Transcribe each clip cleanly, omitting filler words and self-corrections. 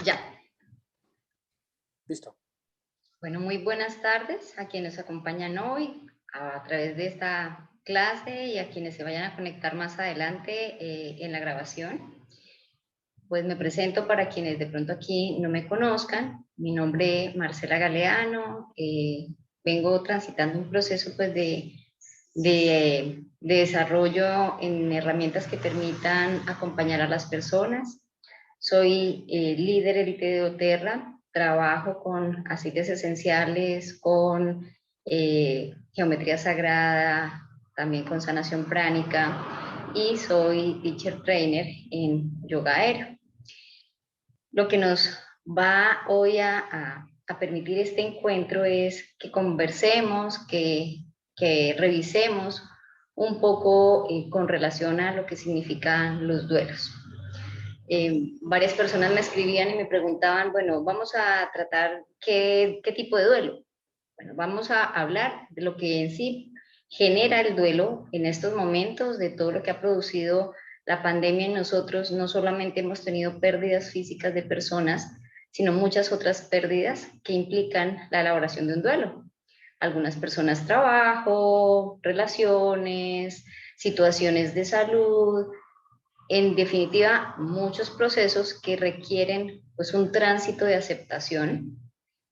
Ya. Listo. Bueno, muy buenas tardes a quienes nos acompañan hoy a través de esta clase y a quienes se vayan a conectar más adelante en la grabación. Pues me presento para quienes de pronto aquí no me conozcan. Mi nombre es Marcela Galeano. Vengo transitando un proceso pues, de desarrollo en herramientas que permitan acompañar a las personas. Soy líder élite de doTERRA, trabajo con aceites esenciales, con geometría sagrada, también con sanación pránica y soy teacher trainer en yoga aéreo. Lo que nos va hoy a permitir este encuentro es que conversemos, que revisemos un poco con relación a lo que significan los duelos. Varias personas me escribían y me preguntaban, bueno, vamos a tratar qué tipo de duelo. Bueno, vamos a hablar de lo que en sí genera el duelo en estos momentos, de todo lo que ha producido la pandemia en nosotros. No solamente hemos tenido pérdidas físicas de personas, sino muchas otras pérdidas que implican la elaboración de un duelo. Algunas personas trabajo, relaciones, situaciones de salud, en definitiva, muchos procesos que requieren pues, un tránsito de aceptación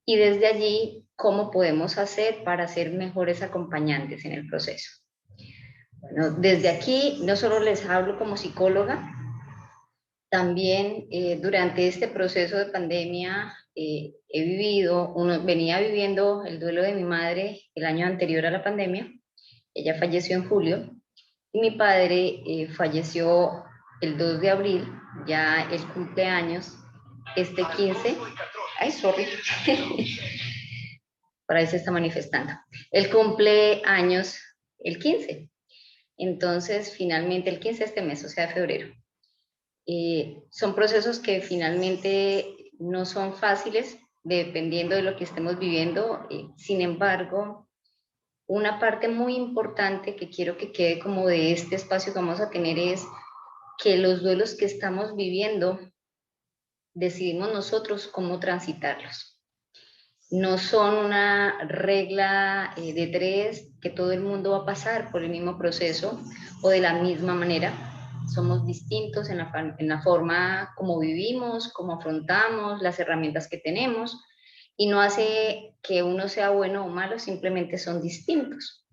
y desde allí, ¿cómo podemos hacer para ser mejores acompañantes en el proceso? Bueno, desde aquí no solo les hablo como psicóloga, también durante este proceso de pandemia venía viviendo el duelo de mi madre el año anterior a la pandemia. Ella falleció en julio y mi padre falleció el 2 de abril, ya el cumpleaños, este 15. Ay, sorry. Por ahí se está manifestando. El cumpleaños el 15. Entonces, finalmente, el 15 de este mes, o sea, de febrero. Son procesos que finalmente no son fáciles, dependiendo de lo que estemos viviendo. Sin embargo, una parte muy importante que quiero que quede como de este espacio que vamos a tener es que los duelos que estamos viviendo decidimos nosotros cómo transitarlos. No son una regla de tres que todo el mundo va a pasar por el mismo proceso o de la misma manera. Somos distintos en la forma como vivimos, cómo afrontamos, las herramientas que tenemos, y no hace que uno sea bueno o malo, simplemente son distintos.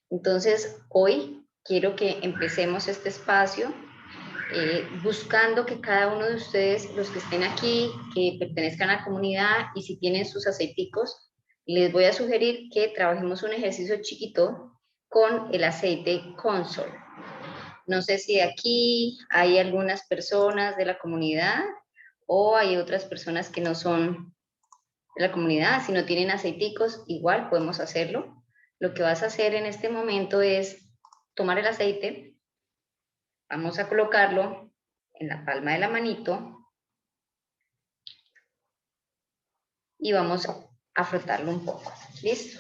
Entonces, hoy quiero que empecemos este espacio buscando que cada uno de ustedes, los que estén aquí, que pertenezcan a la comunidad y si tienen sus aceiticos, les voy a sugerir que trabajemos un ejercicio chiquito con el aceite Consol. No sé si aquí hay algunas personas de la comunidad o hay otras personas que no son de la comunidad. Si no tienen aceiticos, igual podemos hacerlo. Lo que vas a hacer en este momento es tomar el aceite, vamos a colocarlo en la palma de la manito y vamos a frotarlo un poco. ¿Listo?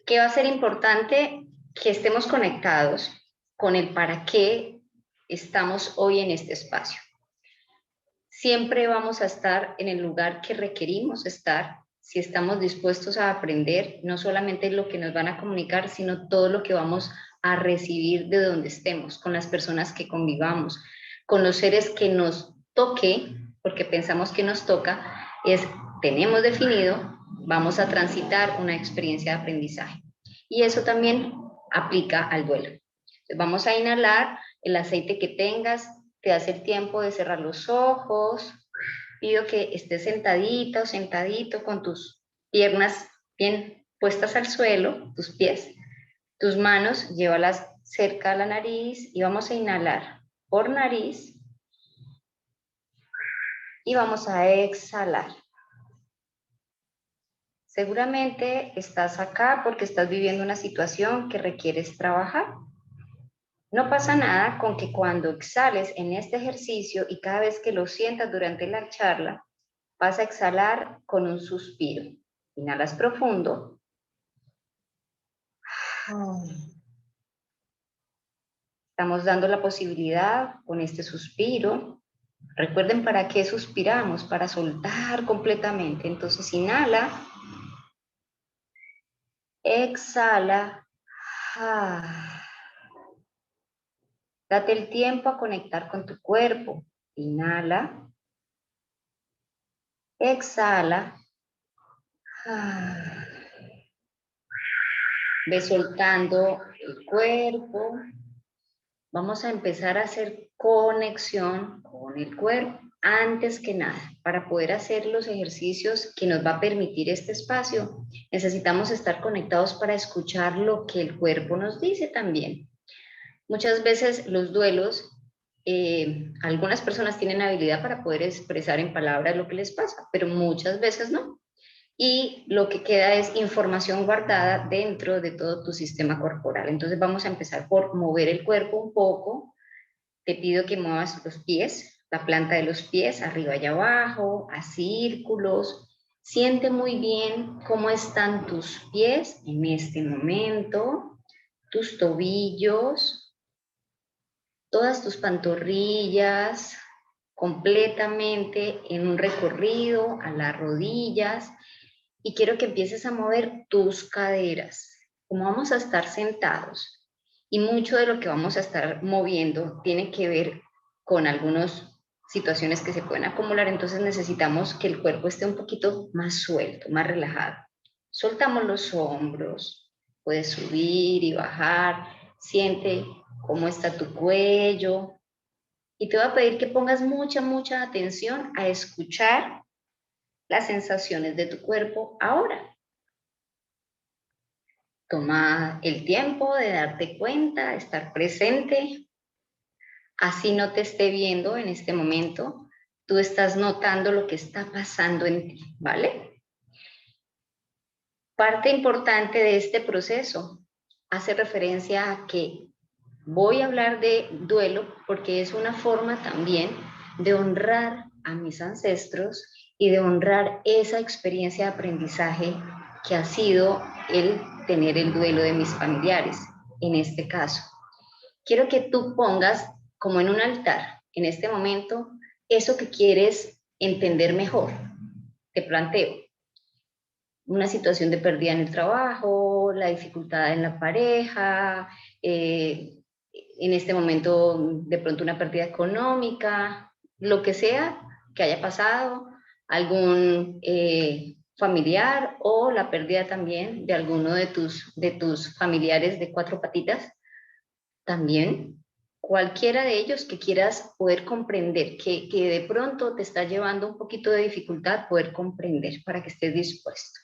¿Qué va a ser importante? Que estemos conectados con el para qué estamos hoy en este espacio. Siempre vamos a estar en el lugar que requerimos estar si estamos dispuestos a aprender, no solamente lo que nos van a comunicar, sino todo lo que vamos a recibir de donde estemos, con las personas que convivamos, con los seres que nos toque, porque pensamos que nos toca, tenemos definido, vamos a transitar una experiencia de aprendizaje. Y eso también aplica al duelo. Entonces vamos a inhalar el aceite que tengas, te das el tiempo de cerrar los ojos, pido que estés sentadita o sentadito con tus piernas bien puestas al suelo, tus pies, tus manos, llévalas cerca a la nariz y vamos a inhalar por nariz y vamos a exhalar. Seguramente estás acá porque estás viviendo una situación que requieres trabajar. No pasa nada con que cuando exhales en este ejercicio y cada vez que lo sientas durante la charla, vas a exhalar con un suspiro. Inhalas profundo. Estamos dando la posibilidad con este suspiro Recuerden para qué suspiramos, para soltar completamente. Entonces inhala, exhala. Date el tiempo a conectar con tu cuerpo. Inhala, exhala. Ve soltando el cuerpo. Vamos a empezar a hacer conexión con el cuerpo antes que nada. Para poder hacer los ejercicios que nos va a permitir este espacio, necesitamos estar conectados para escuchar lo que el cuerpo nos dice también. Muchas veces los duelos, algunas personas tienen habilidad para poder expresar en palabras lo que les pasa, pero muchas veces no. Y lo que queda es información guardada dentro de todo tu sistema corporal. Entonces vamos a empezar por mover el cuerpo un poco. Te pido que muevas los pies, la planta de los pies, arriba y abajo, a círculos. Siente muy bien cómo están tus pies en este momento, tus tobillos, todas tus pantorrillas, completamente en un recorrido a las rodillas. Y quiero que empieces a mover tus caderas. Como vamos a estar sentados y mucho de lo que vamos a estar moviendo tiene que ver con algunas situaciones que se pueden acumular, entonces necesitamos que el cuerpo esté un poquito más suelto, más relajado. Soltamos los hombros, puedes subir y bajar, siente cómo está tu cuello y te voy a pedir que pongas mucha atención a escuchar las sensaciones de tu cuerpo ahora. Toma el tiempo de darte cuenta, de estar presente. Así no te esté viendo en este momento, tú estás notando lo que está pasando en ti, ¿vale? Parte importante de este proceso hace referencia a que voy a hablar de duelo porque es una forma también de honrar a mis ancestros y de honrar esa experiencia de aprendizaje que ha sido el tener el duelo de mis familiares, en este caso. Quiero que tú pongas como en un altar, en este momento, eso que quieres entender mejor. Te planteo una situación de pérdida en el trabajo, la dificultad en la pareja, en este momento de pronto una pérdida económica, lo que sea que haya pasado, algún familiar o la pérdida también de alguno de tus familiares de cuatro patitas, también cualquiera de ellos que quieras poder comprender, que de pronto te está llevando un poquito de dificultad poder comprender para que estés dispuesto.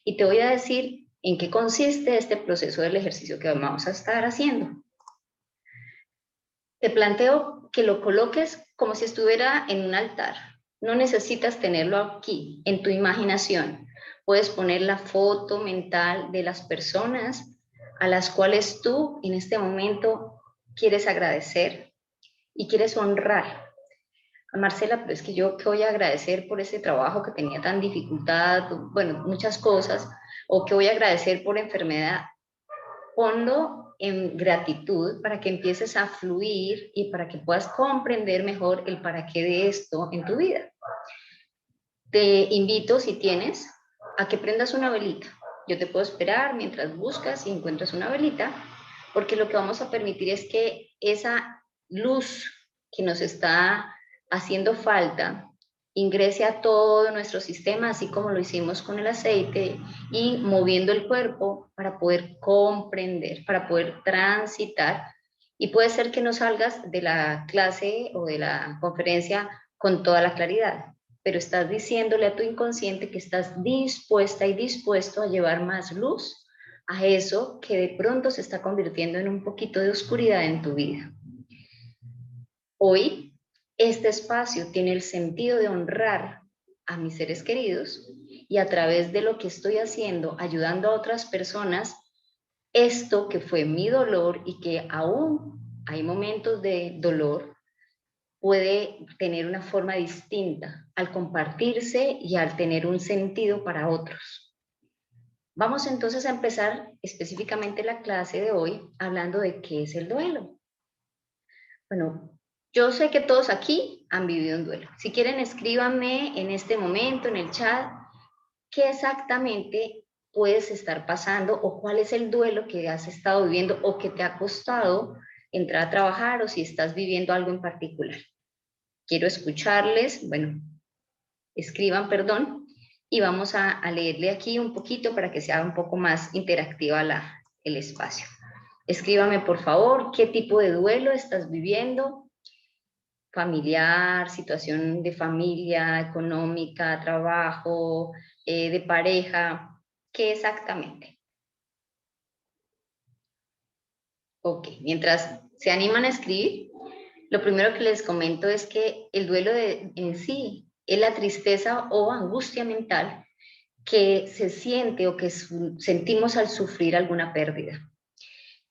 Y te voy a decir en qué consiste este proceso del ejercicio que vamos a estar haciendo. Te planteo que lo coloques como si estuviera en un altar. No necesitas tenerlo aquí, en tu imaginación. Puedes poner la foto mental de las personas a las cuales tú en este momento quieres agradecer y quieres honrar. Marcela, pero es que yo que voy a agradecer por ese trabajo que tenía tan dificultad, bueno, muchas cosas, o que voy a agradecer por enfermedad. Ponlo en gratitud para que empieces a fluir y para que puedas comprender mejor el para qué de esto en tu vida. Te invito, si tienes, a que prendas una velita. Yo te puedo esperar mientras buscas y encuentras una velita, porque lo que vamos a permitir es que esa luz que nos está haciendo falta ingrese a todo nuestro sistema, así como lo hicimos con el aceite, y moviendo el cuerpo para poder comprender, para poder transitar. Y puede ser que no salgas de la clase o de la conferencia con toda la claridad, pero estás diciéndole a tu inconsciente que estás dispuesta y dispuesto a llevar más luz a eso que de pronto se está convirtiendo en un poquito de oscuridad en tu vida. Hoy, este espacio tiene el sentido de honrar a mis seres queridos y a través de lo que estoy haciendo, ayudando a otras personas, esto que fue mi dolor y que aún hay momentos de dolor, puede tener una forma distinta al compartirse y al tener un sentido para otros. Vamos entonces a empezar específicamente la clase de hoy hablando de qué es el duelo. Bueno, yo sé que todos aquí han vivido un duelo. Si quieren, escríbanme en este momento, en el chat, qué exactamente puedes estar pasando o cuál es el duelo que has estado viviendo o que te ha costado entrar a trabajar o si estás viviendo algo en particular. Quiero escucharles, bueno, escriban, perdón, y vamos a leerle aquí un poquito para que sea un poco más interactiva el espacio. Escríbame, por favor, qué tipo de duelo estás viviendo, familiar, situación de familia, económica, trabajo, de pareja, ¿qué exactamente? Ok, mientras se animan a escribir, lo primero que les comento es que el duelo en sí es la tristeza o angustia mental que se siente o que sentimos al sufrir alguna pérdida.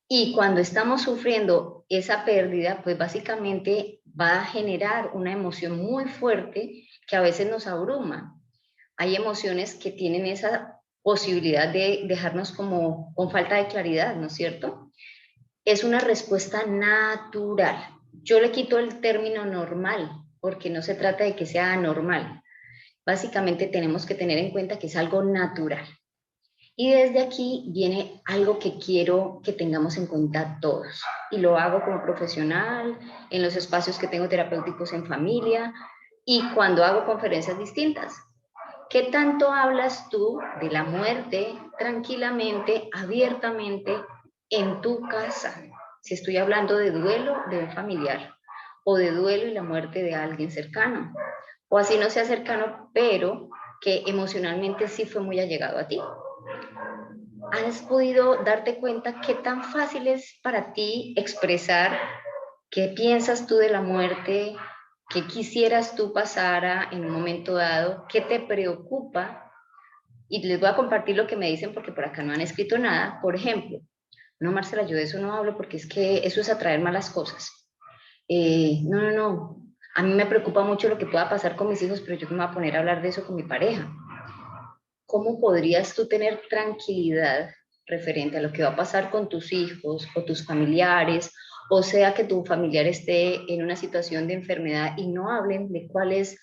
Y cuando estamos sufriendo esa pérdida, pues básicamente va a generar una emoción muy fuerte que a veces nos abruma. Hay emociones que tienen esa posibilidad de dejarnos como con falta de claridad, ¿no es cierto? Es una respuesta natural. Yo le quito el término normal, porque no se trata de que sea anormal. Básicamente tenemos que tener en cuenta que es algo natural. Y desde aquí viene algo que quiero que tengamos en cuenta todos. Y lo hago como profesional, en los espacios que tengo terapéuticos en familia y cuando hago conferencias distintas. ¿Qué tanto hablas tú de la muerte tranquilamente, abiertamente en tu casa? Si estoy hablando de duelo de un familiar o de duelo y la muerte de alguien cercano, o así no sea cercano, pero que emocionalmente sí fue muy allegado a ti. ¿Has podido darte cuenta qué tan fácil es para ti expresar qué piensas tú de la muerte, qué quisieras tú pasara en un momento dado, qué te preocupa? Y les voy a compartir lo que me dicen porque por acá no han escrito nada. Por ejemplo, no, Marcela, yo de eso no hablo porque es que eso es atraer malas cosas. No. A mí me preocupa mucho lo que pueda pasar con mis hijos, pero yo me voy a poner a hablar de eso con mi pareja. ¿Cómo podrías tú tener tranquilidad referente a lo que va a pasar con tus hijos o tus familiares, o sea que tu familiar esté en una situación de enfermedad y no hablen de cuál es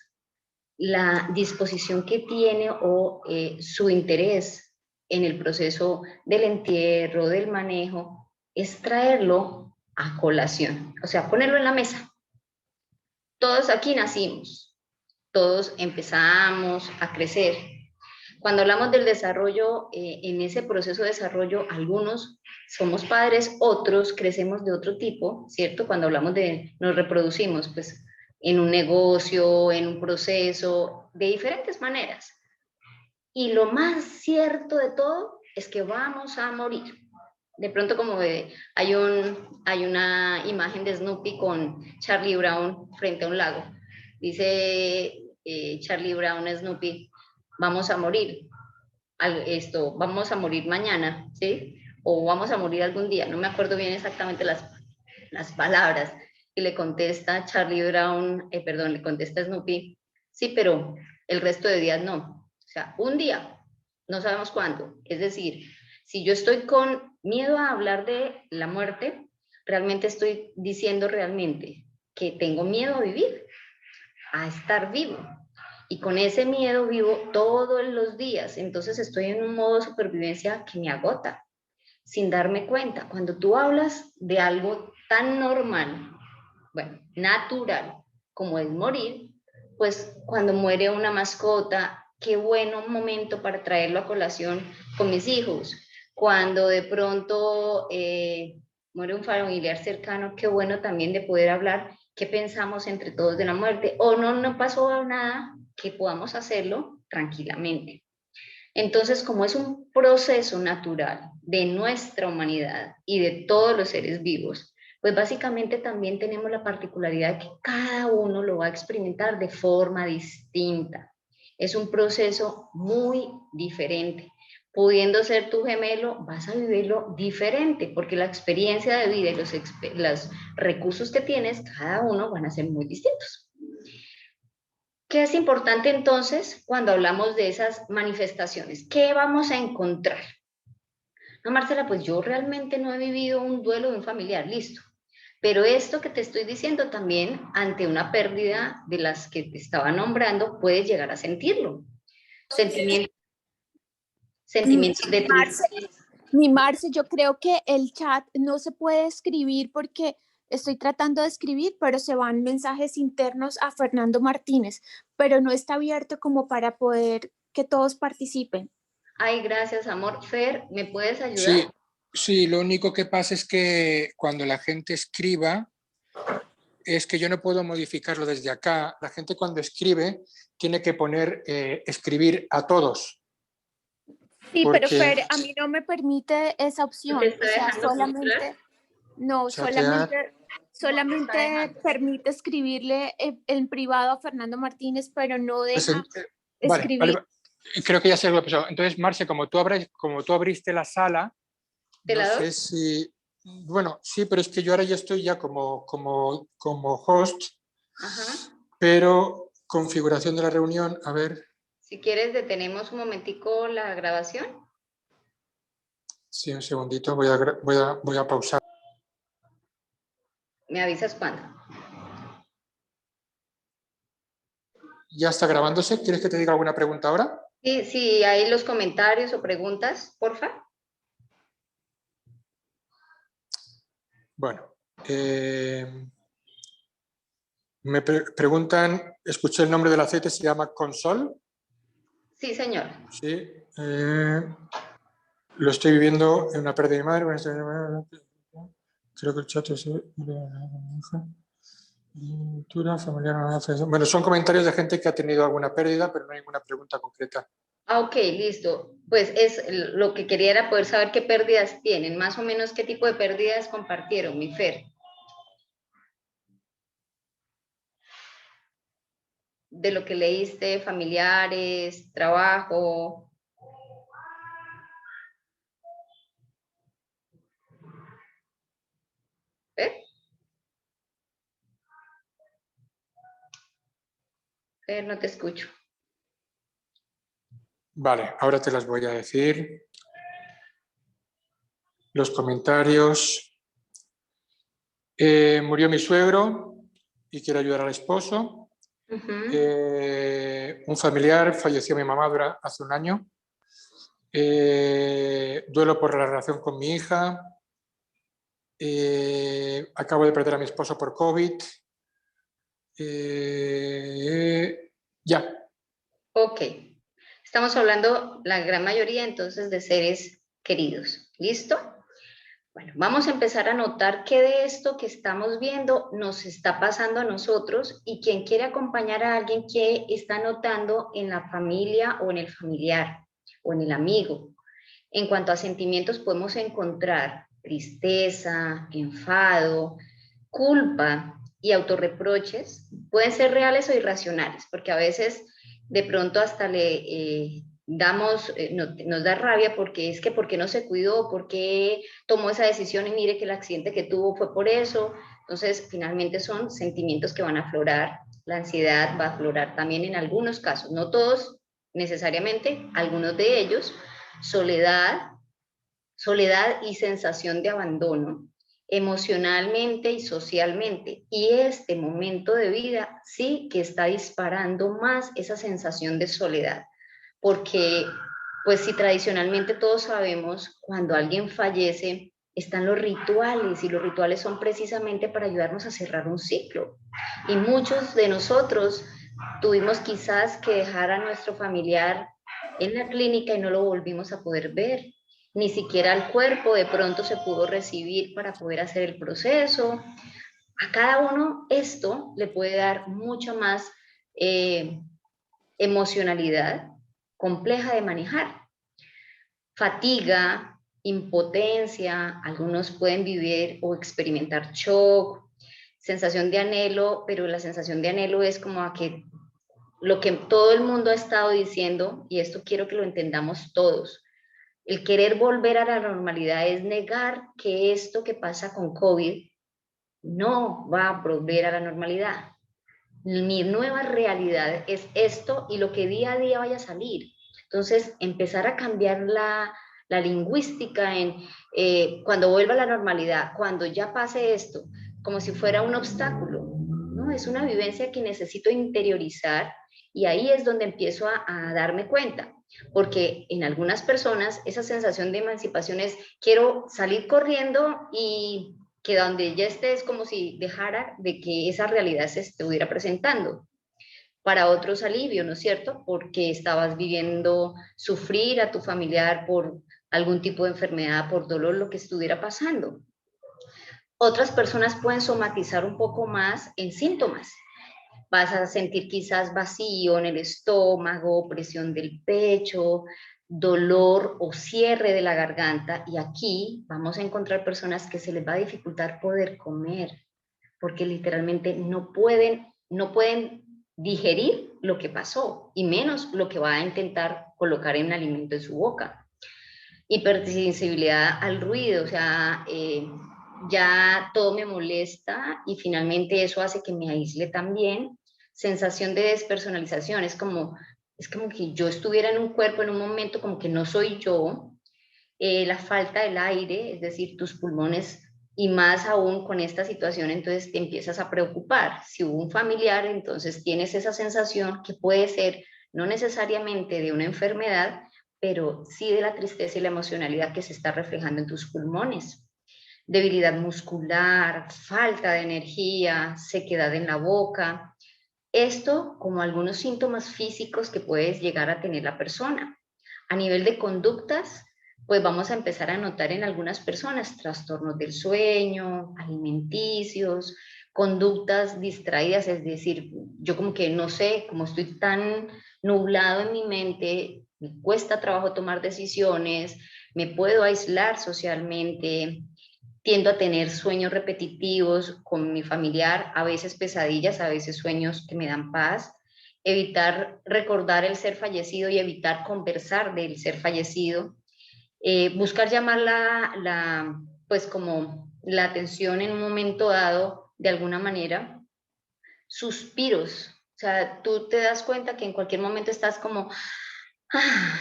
la disposición que tiene o su interés en el proceso del entierro, del manejo, es traerlo a colación, o sea, ponerlo en la mesa? Todos aquí nacimos, todos empezamos a crecer. Cuando hablamos del desarrollo, en ese proceso de desarrollo, algunos somos padres, otros crecemos de otro tipo, ¿cierto? Cuando hablamos de nos reproducimos, pues en un negocio, en un proceso, de diferentes maneras. Y lo más cierto de todo es que vamos a morir. De pronto como hay una imagen de Snoopy con Charlie Brown frente a un lago. Dice Charlie Brown a Snoopy, vamos a morir, vamos a morir mañana, ¿sí? O vamos a morir algún día, no me acuerdo bien exactamente las palabras. Y le contesta Charlie Brown, le contesta Snoopy, sí, pero el resto de días no. O sea, un día, no sabemos cuándo. Es decir, si yo estoy con miedo a hablar de la muerte, realmente estoy diciendo realmente que tengo miedo a vivir, a estar vivo. Y con ese miedo vivo todos los días. Entonces estoy en un modo de supervivencia que me agota, sin darme cuenta. Cuando tú hablas de algo tan normal, bueno, natural, como es morir, pues cuando muere una mascota, qué bueno momento para traerlo a colación con mis hijos. Cuando de pronto muere un familiar cercano, qué bueno también de poder hablar qué pensamos entre todos de la muerte. O no pasó nada, que podamos hacerlo tranquilamente. Entonces, como es un proceso natural de nuestra humanidad y de todos los seres vivos, pues básicamente también tenemos la particularidad de que cada uno lo va a experimentar de forma distinta. Es un proceso muy diferente. Pudiendo ser tu gemelo, vas a vivirlo diferente, porque la experiencia de vida y los recursos que tienes, cada uno van a ser muy distintos. ¿Qué es importante entonces cuando hablamos de esas manifestaciones? ¿Qué vamos a encontrar? No, Marcela, pues yo realmente no he vivido un duelo de un familiar, listo. Pero esto que te estoy diciendo también, ante una pérdida de las que te estaba nombrando, puedes llegar a sentirlo. Sentimientos, Mm, sentimientos de Marce, tristeza. Marce, yo creo que el chat no se puede escribir porque estoy tratando de escribir, pero se van mensajes internos a Fernando Martínez, pero no está abierto como para poder que todos participen. Ay, gracias, amor. Fer, ¿me puedes ayudar? Sí, sí, lo único que pasa es que cuando la gente escriba, es que yo no puedo modificarlo desde acá. La gente cuando escribe tiene que poner escribir a todos, Sí, pero porque Fer, a mí no me permite esa ¿No te opción, o está sea, dejando postular? solamente, no, chatear, No te está solamente dejando. permite escribirle en privado a Fernando Martínez, pero no pues, deja vale, vale, escribir. creo que ya sé lo que ha pasado. Entonces, Marce, como tú abriste la sala, ¿Te no la doy? sé si, bueno, sí, pero es que yo ahora ya estoy ya como host, Ajá. pero configuración de la reunión, a ver, Si quieres, detenemos un momentico la grabación. sí, un segundito, voy a pausar. ¿Me avisas cuándo? ¿Ya está grabándose? ¿Quieres que te diga alguna pregunta ahora? Sí, sí, hay los comentarios o preguntas, porfa. Bueno, me preguntan, escuché el nombre del aceite, se llama Consol. Sí, señor. Sí. Lo estoy viviendo en una pérdida de mi madre. Creo que el chat es... Pintura familiar. Bueno, son comentarios de gente que ha tenido alguna pérdida, pero no hay ninguna pregunta concreta. Ah, ok, listo. Pues lo que quería era poder saber qué pérdidas tienen, más o menos qué tipo de pérdidas compartieron, mi Fer. De lo que leíste, familiares, trabajo. Fer, Fer, no te escucho. Vale, ahora te las voy a decir. Los comentarios. Murió mi suegro y quiero ayudar al esposo. Un familiar, falleció mi mamá hace un año. Duelo por la relación con mi hija. Acabo de perder a mi esposo por COVID. Ya. Ok. Estamos hablando la gran mayoría entonces de seres queridos. ¿Listo? Bueno, vamos a empezar a notar qué de esto que estamos viendo nos está pasando a nosotros y quien quiere acompañar a alguien que está notando en la familia o en el familiar o en el amigo. En cuanto a sentimientos, podemos encontrar tristeza, enfado, culpa y autorreproches. Pueden ser reales o irracionales, porque a veces de pronto hasta nos da rabia porque es que por qué no se cuidó, por qué tomó esa decisión y mire que el accidente que tuvo fue por eso. Entonces, finalmente son sentimientos que van a aflorar. La ansiedad va a aflorar también en algunos casos, no todos necesariamente, algunos de ellos. Soledad, soledad y sensación de abandono emocionalmente y socialmente. Y este momento de vida sí que está disparando más esa sensación de soledad, porque pues si tradicionalmente todos sabemos, cuando alguien fallece, están los rituales y los rituales son precisamente para ayudarnos a cerrar un ciclo. Y muchos de nosotros tuvimos quizás que dejar a nuestro familiar en la clínica y no lo volvimos a poder ver. Ni siquiera el cuerpo de pronto se pudo recibir para poder hacer el proceso. A cada uno esto le puede dar mucha más emocionalidad compleja de manejar. Fatiga, impotencia, algunos pueden vivir o experimentar shock, sensación de anhelo, pero la sensación de anhelo es como a que lo que todo el mundo ha estado diciendo, y esto quiero que lo entendamos todos, el querer volver a la normalidad es negar que esto que pasa con COVID no va a volver a la normalidad. Mi nueva realidad es esto y lo que día a día vaya a salir. Entonces, empezar a cambiar la lingüística en cuando vuelva a la normalidad, cuando ya pase esto, como si fuera un obstáculo, ¿no? Es una vivencia que necesito interiorizar y ahí es donde empiezo a darme cuenta, porque en algunas personas esa sensación de emancipación es quiero salir corriendo y que donde ya esté es como si dejara de que esa realidad se estuviera presentando. Para otros alivio, ¿no es cierto? Porque estabas viviendo sufrir a tu familiar por algún tipo de enfermedad, por dolor, lo que estuviera pasando. Otras personas pueden somatizar un poco más en síntomas. Vas a sentir quizás vacío en el estómago, presión del pecho, dolor o cierre de la garganta. Y aquí vamos a encontrar personas que se les va a dificultar poder comer, porque literalmente no pueden digerir lo que pasó, y menos lo que va a intentar colocar en alimento en su boca. Hipersensibilidad al ruido, o sea, ya todo me molesta y finalmente eso hace que me aísle también. Sensación de despersonalización, es como que yo estuviera en un cuerpo en un momento como que no soy yo. La falta del aire, es decir, tus pulmones, y más aún con esta situación, entonces te empiezas a preocupar. Si hubo un familiar, entonces tienes esa sensación que puede ser no necesariamente de una enfermedad, pero sí de la tristeza y la emocionalidad que se está reflejando en tus pulmones. Debilidad muscular, falta de energía, sequedad en la boca. Esto como algunos síntomas físicos que puedes llegar a tener la persona. A nivel de conductas, pues vamos a empezar a notar en algunas personas trastornos del sueño, alimenticios, conductas distraídas, es decir, yo como que no sé, como estoy tan nublado en mi mente, me cuesta trabajo tomar decisiones, me puedo aislar socialmente, tiendo a tener sueños repetitivos con mi familiar, a veces pesadillas, a veces sueños que me dan paz, evitar recordar el ser fallecido y evitar conversar del ser fallecido, buscar llamar pues como la atención en un momento dado, de alguna manera, suspiros, o sea, tú te das cuenta que en cualquier momento estás como, ah,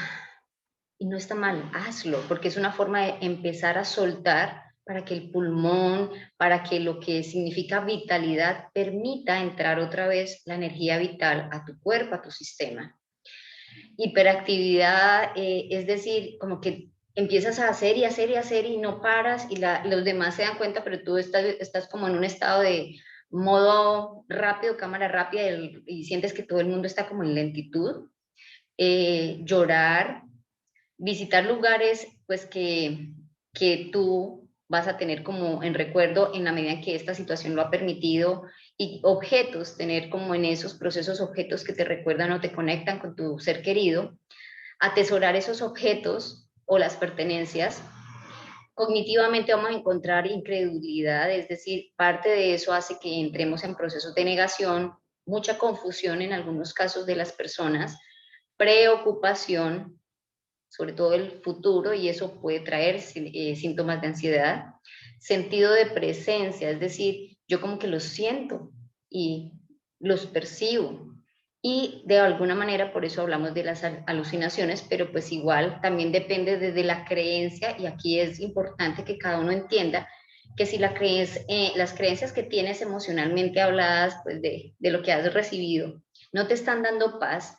y no está mal, hazlo, porque es una forma de empezar a soltar para que el pulmón, para que lo que significa vitalidad permita entrar otra vez la energía vital a tu cuerpo, a tu sistema. Hiperactividad, es decir, como que empiezas a hacer y hacer y hacer y no paras y los demás se dan cuenta, pero tú estás como en un estado de modo rápido, cámara rápida y sientes que todo el mundo está como en lentitud. Llorar, visitar lugares pues que tú vas a tener como en recuerdo en la medida en que esta situación lo ha permitido, y objetos, tener como en esos procesos objetos que te recuerdan o te conectan con tu ser querido, atesorar esos objetos o las pertenencias. Cognitivamente vamos a encontrar incredulidad, es decir, parte de eso hace que entremos en procesos de negación, mucha confusión en algunos casos de las personas, preocupación, sobre todo el futuro, y eso puede traer síntomas de ansiedad, sentido de presencia, es decir, yo como que los siento y los percibo, y de alguna manera por eso hablamos de las alucinaciones, pero pues igual también depende desde la creencia, y aquí es importante que cada uno entienda que si las creencias que tienes emocionalmente habladas pues de lo que has recibido no te están dando paz,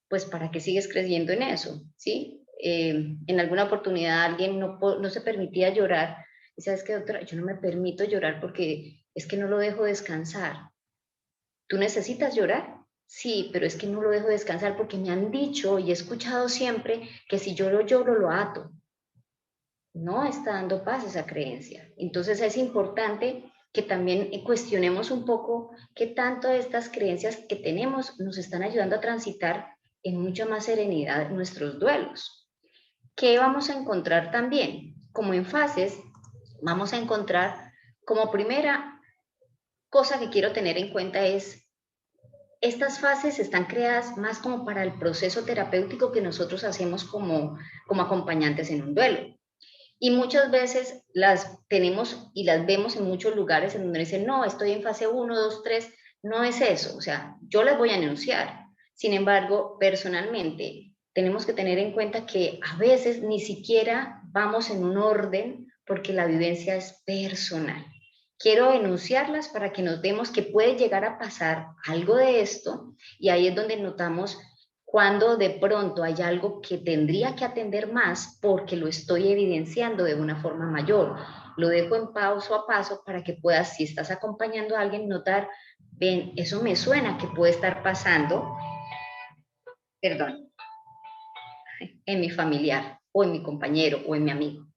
pues ¿para qué sigues creyendo en eso? ¿Sí? En alguna oportunidad alguien no se permitía llorar, y sabes qué, doctora, yo no me permito llorar porque es que no lo dejo descansar. ¿Tú necesitas llorar? Sí, pero es que no lo dejo descansar porque me han dicho y he escuchado siempre que si yo lo lloro, lo ato. No está dando paz esa creencia. Entonces es importante que también cuestionemos un poco qué tanto de estas creencias que tenemos nos están ayudando a transitar en mucha más serenidad nuestros duelos. ¿Qué vamos a encontrar también? Como en fases, vamos a encontrar como primera cosa que quiero tener en cuenta es, estas fases están creadas más como para el proceso terapéutico que nosotros hacemos como acompañantes en un duelo. Y muchas veces las tenemos y las vemos en muchos lugares en donde dicen, no, estoy en fase 1, 2, 3, no es eso, o sea, yo las voy a enunciar. Sin embargo, personalmente, tenemos que tener en cuenta que a veces ni siquiera vamos en un orden porque la vivencia es personal. quiero enunciarlas para que notemos que puede llegar a pasar algo de esto, y ahí es donde notamos cuando de pronto hay algo que tendría que atender más porque lo estoy evidenciando de una forma mayor. Lo dejo en paso a paso para que puedas, si estás acompañando a alguien, notar, ven, eso me suena que puede estar pasando, perdón, en mi familiar o en mi compañero o en mi amigo.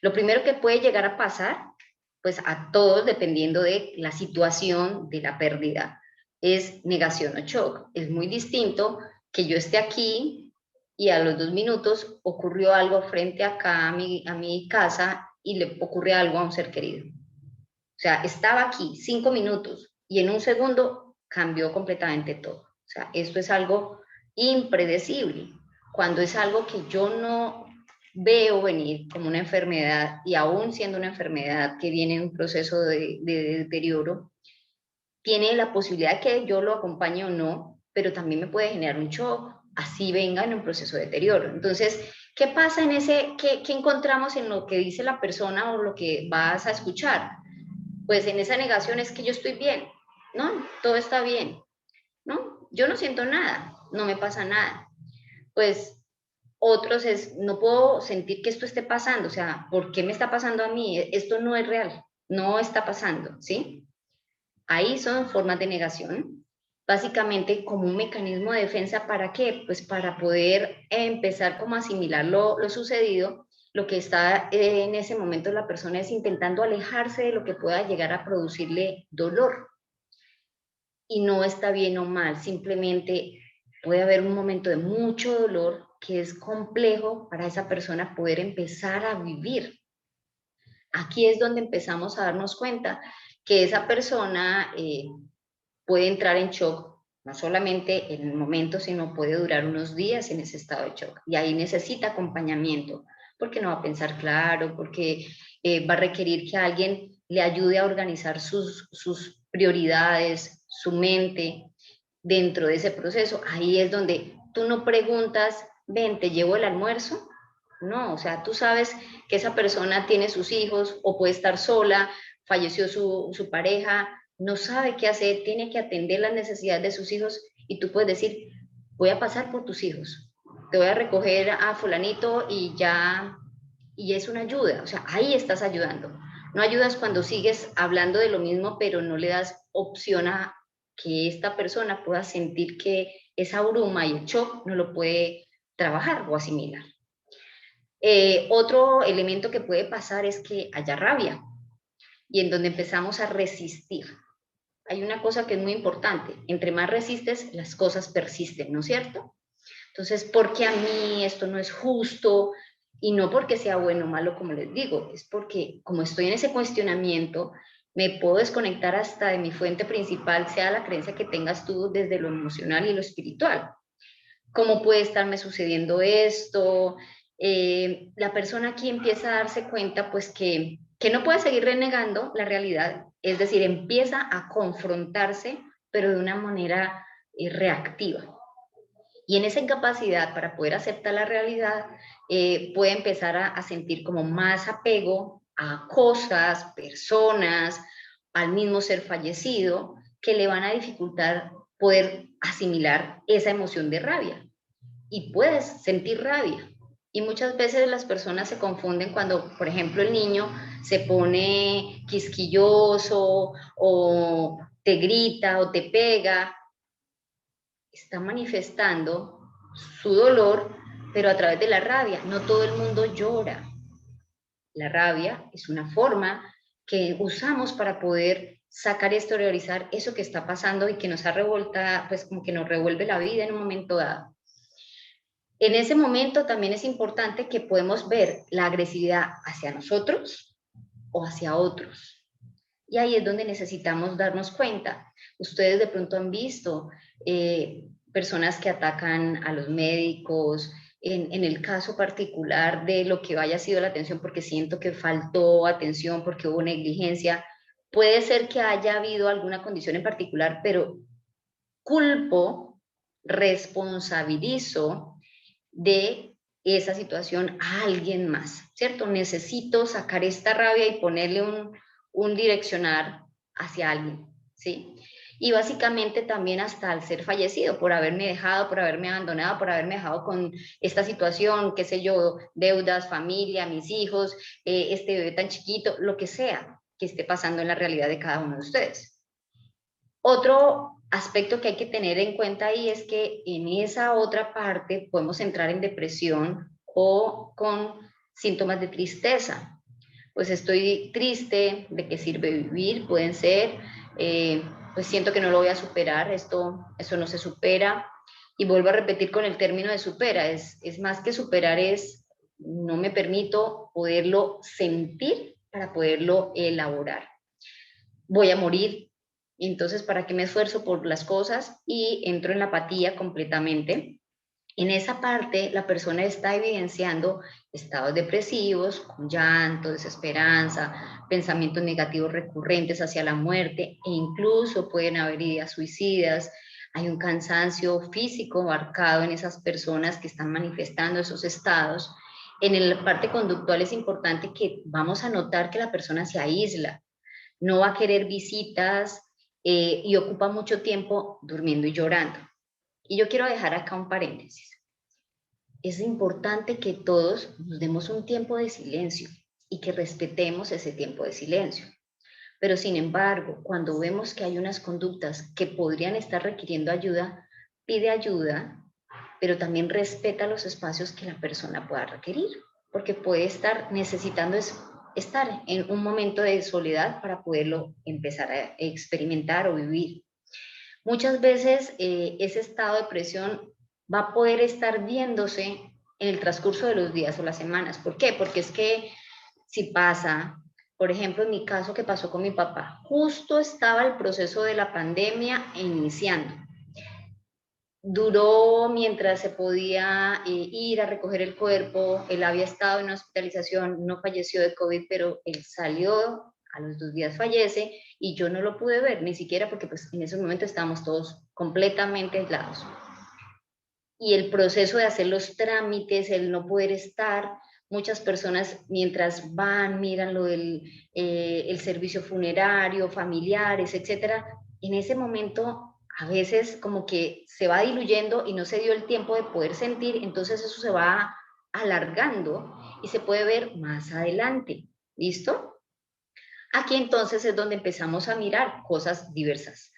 Lo primero que puede llegar a pasar, pues a todos, dependiendo de la situación de la pérdida, es negación o shock. Es muy distinto que yo esté aquí y a los 2 minutos ocurrió algo frente acá a mi casa y le ocurre algo a un ser querido. O sea, estaba aquí 5 minutos y en un segundo cambió completamente todo. O sea, esto es algo impredecible. Cuando es algo que yo no veo venir como una enfermedad, y aún siendo una enfermedad que viene en un proceso de deterioro, tiene la posibilidad de que yo lo acompañe o no, pero también me puede generar un shock, así venga en un proceso de deterioro. Entonces, ¿qué pasa en ese, qué encontramos en lo que dice la persona o lo que vas a escuchar? Pues en esa negación es que yo estoy bien, ¿no? Todo está bien, ¿no? Yo no siento nada, no me pasa nada. Pues otros es, no puedo sentir que esto esté pasando, o sea, ¿por qué me está pasando a mí? Esto no es real, no está pasando, ¿sí? Ahí son formas de negación, básicamente como un mecanismo de defensa. ¿Para qué? Pues para poder empezar como a asimilar lo sucedido. Lo que está en ese momento la persona es intentando alejarse de lo que pueda llegar a producirle dolor. Y no está bien o mal, simplemente puede haber un momento de mucho dolor que es complejo para esa persona poder empezar a vivir. Aquí es donde empezamos a darnos cuenta que esa persona puede entrar en shock, no solamente en el momento, sino puede durar unos días en ese estado de shock. Y ahí necesita acompañamiento, porque no va a pensar claro, porque va a requerir que alguien le ayude a organizar sus prioridades, su mente dentro de ese proceso. Ahí es donde tú no preguntas, ven, ¿te llevo el almuerzo? No, o sea, tú sabes que esa persona tiene sus hijos o puede estar sola, falleció su pareja, no sabe qué hacer, tiene que atender las necesidades de sus hijos, y tú puedes decir, voy a pasar por tus hijos, te voy a recoger a fulanito y ya, y es una ayuda, o sea, ahí estás ayudando. No ayudas cuando sigues hablando de lo mismo, pero no le das opción a que esta persona pueda sentir que esa bruma y el shock no lo puede trabajar o asimilar. Otro elemento que puede pasar es que haya rabia, y en donde empezamos a resistir. Hay una cosa que es muy importante, entre más resistes, las cosas persisten, ¿no es cierto? Entonces, ¿por qué a mí esto no es justo? Y no porque sea bueno o malo, como les digo, es porque como estoy en ese cuestionamiento, me puedo desconectar hasta de mi fuente principal, sea la creencia que tengas tú desde lo emocional y lo espiritual. ¿Cómo puede estarme sucediendo esto? La persona aquí empieza a darse cuenta pues que no puede seguir renegando la realidad, es decir, empieza a confrontarse, pero de una manera reactiva. Y en esa incapacidad para poder aceptar la realidad, puede empezar a sentir como más apego a cosas, personas, al mismo ser fallecido, que le van a dificultar poder asimilar esa emoción de rabia. Y puedes sentir rabia. Y muchas veces las personas se confunden cuando, por ejemplo, el niño se pone quisquilloso o te grita o te pega. Está manifestando su dolor, pero a través de la rabia. No todo el mundo llora. La rabia es una forma que usamos para poder sacar y exteriorizar eso que está pasando y que nos ha revuelta, pues como que nos revuelve la vida en un momento dado. En ese momento también es importante que podemos ver la agresividad hacia nosotros o hacia otros. Y ahí es donde necesitamos darnos cuenta. Ustedes de pronto han visto personas que atacan a los médicos, en el caso particular de lo que haya sido la atención, porque siento que faltó atención, porque hubo negligencia. Puede ser que haya habido alguna condición en particular, pero culpo, responsabilizo de esa situación a alguien más, ¿cierto? Necesito sacar esta rabia y ponerle un direccionar hacia alguien, ¿sí? Y básicamente también hasta al ser fallecido, por haberme dejado, por haberme abandonado, por haberme dejado con esta situación, qué sé yo, deudas, familia, mis hijos, este bebé tan chiquito, lo que sea que esté pasando en la realidad de cada uno de ustedes. Otro aspecto que hay que tener en cuenta ahí es que en esa otra parte podemos entrar en depresión o con síntomas de tristeza. Pues estoy triste, ¿de qué sirve vivir? Pueden ser, pues siento que no lo voy a superar, eso no se supera. Y vuelvo a repetir con el término de supera, es más que superar, no me permito poderlo sentir para poderlo elaborar. Voy a morir, entonces ¿para qué me esfuerzo por las cosas? Y entro en la apatía completamente. En esa parte, la persona está evidenciando estados depresivos, con llanto, desesperanza, pensamientos negativos recurrentes hacia la muerte, e incluso pueden haber ideas suicidas. Hay un cansancio físico marcado en esas personas que están manifestando esos estados. En la parte conductual es importante que vamos a notar que la persona se aísla, no va a querer visitas y ocupa mucho tiempo durmiendo y llorando. Y yo quiero dejar acá un paréntesis. Es importante que todos nos demos un tiempo de silencio y que respetemos ese tiempo de silencio. Pero sin embargo, cuando vemos que hay unas conductas que podrían estar requiriendo ayuda, pide ayuda, pero también respeta los espacios que la persona pueda requerir, porque puede estar necesitando estar en un momento de soledad para poderlo empezar a experimentar o vivir. Muchas veces ese estado de depresión va a poder estar viéndose en el transcurso de los días o las semanas. ¿Por qué? Porque es que si pasa, por ejemplo, en mi caso que pasó con mi papá, justo estaba el proceso de la pandemia iniciando. Duró mientras se podía ir a recoger el cuerpo, él había estado en una hospitalización, no falleció de COVID, pero él salió, a los 2 días fallece, y yo no lo pude ver, ni siquiera porque pues en ese momento estábamos todos completamente aislados. Y el proceso de hacer los trámites, el no poder estar, muchas personas mientras van, miran lo del el servicio funerario, familiares, etcétera, en ese momento a veces como que se va diluyendo y no se dio el tiempo de poder sentir, entonces eso se va alargando y se puede ver más adelante. ¿Listo? Aquí entonces es donde empezamos a mirar cosas diversas.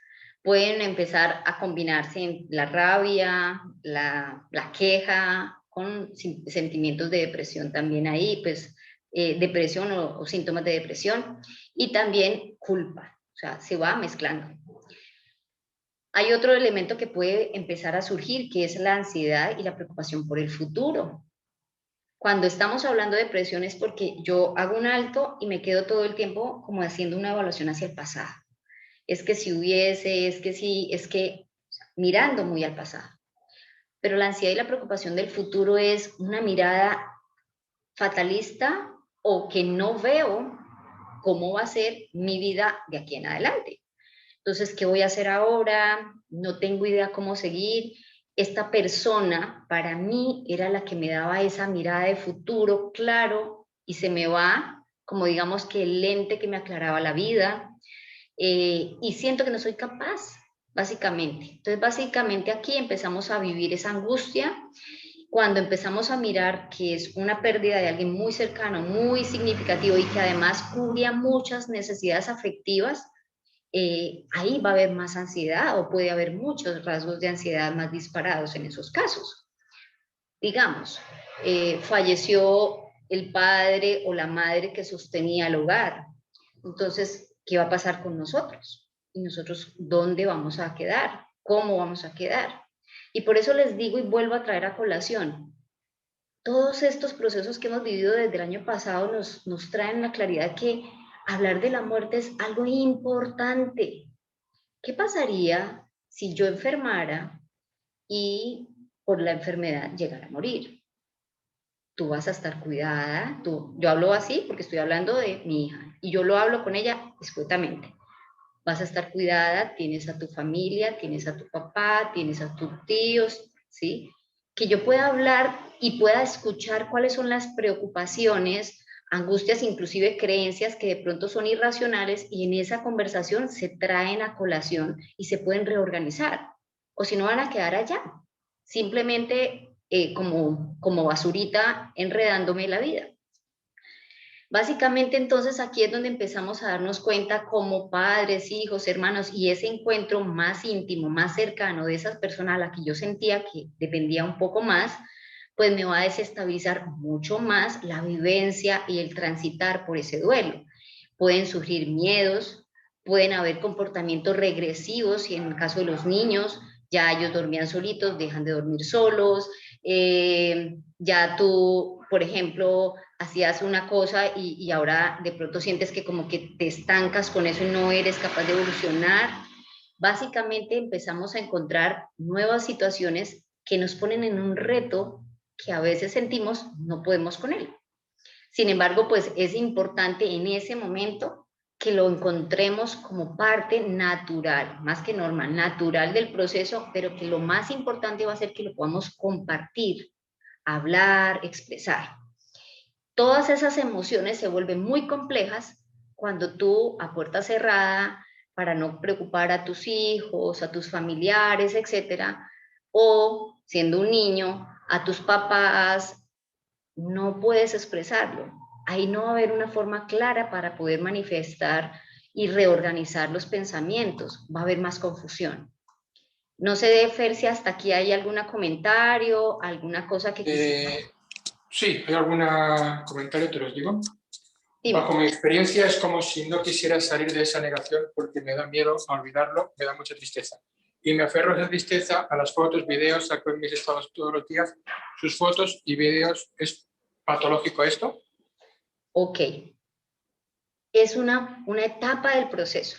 Pueden empezar a combinarse la rabia, la queja, con sentimientos de depresión también ahí, pues depresión o síntomas de depresión, y también culpa, o sea, se va mezclando. Hay otro elemento que puede empezar a surgir, que es la ansiedad y la preocupación por el futuro. Cuando estamos hablando de depresión es porque yo hago un alto y me quedo todo el tiempo como haciendo una evaluación hacia el pasado. Es que si hubiese, es que sí, es que mirando muy al pasado. Pero la ansiedad y la preocupación del futuro es una mirada fatalista o que no veo cómo va a ser mi vida de aquí en adelante. Entonces, ¿qué voy a hacer ahora? No tengo idea cómo seguir. Esta persona para mí era la que me daba esa mirada de futuro claro y se me va, como digamos que el lente que me aclaraba la vida, y siento que no soy capaz, básicamente. Entonces, básicamente aquí empezamos a vivir esa angustia cuando empezamos a mirar que es una pérdida de alguien muy cercano, muy significativo y que además cubría muchas necesidades afectivas. Ahí va a haber más ansiedad o puede haber muchos rasgos de ansiedad más disparados en esos casos. Digamos, falleció el padre o la madre que sostenía el hogar. Entonces, ¿qué va a pasar con nosotros? ¿Y nosotros dónde vamos a quedar? ¿Cómo vamos a quedar? Y por eso les digo y vuelvo a traer a colación, todos estos procesos que hemos vivido desde el año pasado nos traen la claridad que hablar de la muerte es algo importante. ¿Qué pasaría si yo enfermara y por la enfermedad llegara a morir? Tú vas a estar cuidada, yo hablo así porque estoy hablando de mi hija y yo lo hablo con ella escuetamente. Vas a estar cuidada, tienes a tu familia, tienes a tu papá, tienes a tus tíos, ¿sí? Que yo pueda hablar y pueda escuchar cuáles son las preocupaciones angustias, inclusive creencias que de pronto son irracionales y en esa conversación se traen a colación y se pueden reorganizar, o si no van a quedar allá, simplemente como basurita enredándome la vida. Básicamente entonces aquí es donde empezamos a darnos cuenta como padres, hijos, hermanos y ese encuentro más íntimo, más cercano de esas personas a las que yo sentía que dependía un poco más, pues me va a desestabilizar mucho más la vivencia y el transitar por ese duelo. Pueden surgir miedos, pueden haber comportamientos regresivos y en el caso de los niños ya ellos dormían solitos, dejan de dormir solos, ya tú, por ejemplo, hacías una cosa y ahora de pronto sientes que como que te estancas con eso y no eres capaz de evolucionar. Básicamente empezamos a encontrar nuevas situaciones que nos ponen en un reto que a veces sentimos no podemos con él. Sin embargo, pues es importante en ese momento que lo encontremos como parte natural, más que normal, natural del proceso, pero que lo más importante va a ser que lo podamos compartir, hablar, expresar. Todas esas emociones se vuelven muy complejas cuando tú a puerta cerrada, para no preocupar a tus hijos, a tus familiares, etcétera, o siendo un niño, a tus papás, no puedes expresarlo. Ahí no va a haber una forma clara para poder manifestar y reorganizar los pensamientos. Va a haber más confusión. No sé, Fer, si hasta aquí hay algún comentario, alguna cosa que quisiera. Sí, hay algún comentario, te los digo. Dime. Bajo mi experiencia es como si no quisiera salir de esa negación porque me da miedo a olvidarlo, me da mucha tristeza. Y me aferro a esa tristeza, a las fotos, videos, saco en mis estados todos los días sus fotos y videos. ¿Es patológico esto? Ok. Es una etapa del proceso.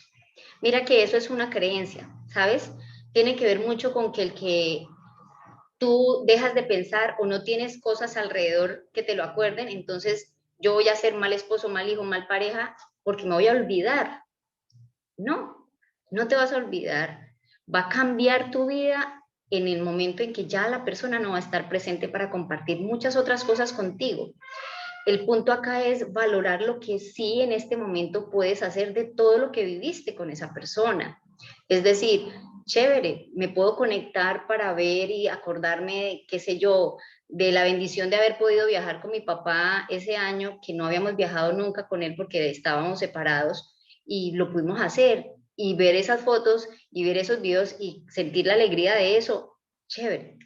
Mira que eso es una creencia, ¿sabes? Tiene que ver mucho con que el que tú dejas de pensar o no tienes cosas alrededor que te lo acuerden, entonces yo voy a ser mal esposo, mal hijo, mal pareja, porque me voy a olvidar. No, no te vas a olvidar. Va a cambiar tu vida en el momento en que ya la persona no va a estar presente para compartir muchas otras cosas contigo. El punto acá es valorar lo que sí en este momento puedes hacer de todo lo que viviste con esa persona. Es decir, chévere, me puedo conectar para ver y acordarme, qué sé yo, de la bendición de haber podido viajar con mi papá ese año, que no habíamos viajado nunca con él porque estábamos separados y lo pudimos hacer y ver esas fotos y ver esos videos y sentir la alegría de eso, chévere.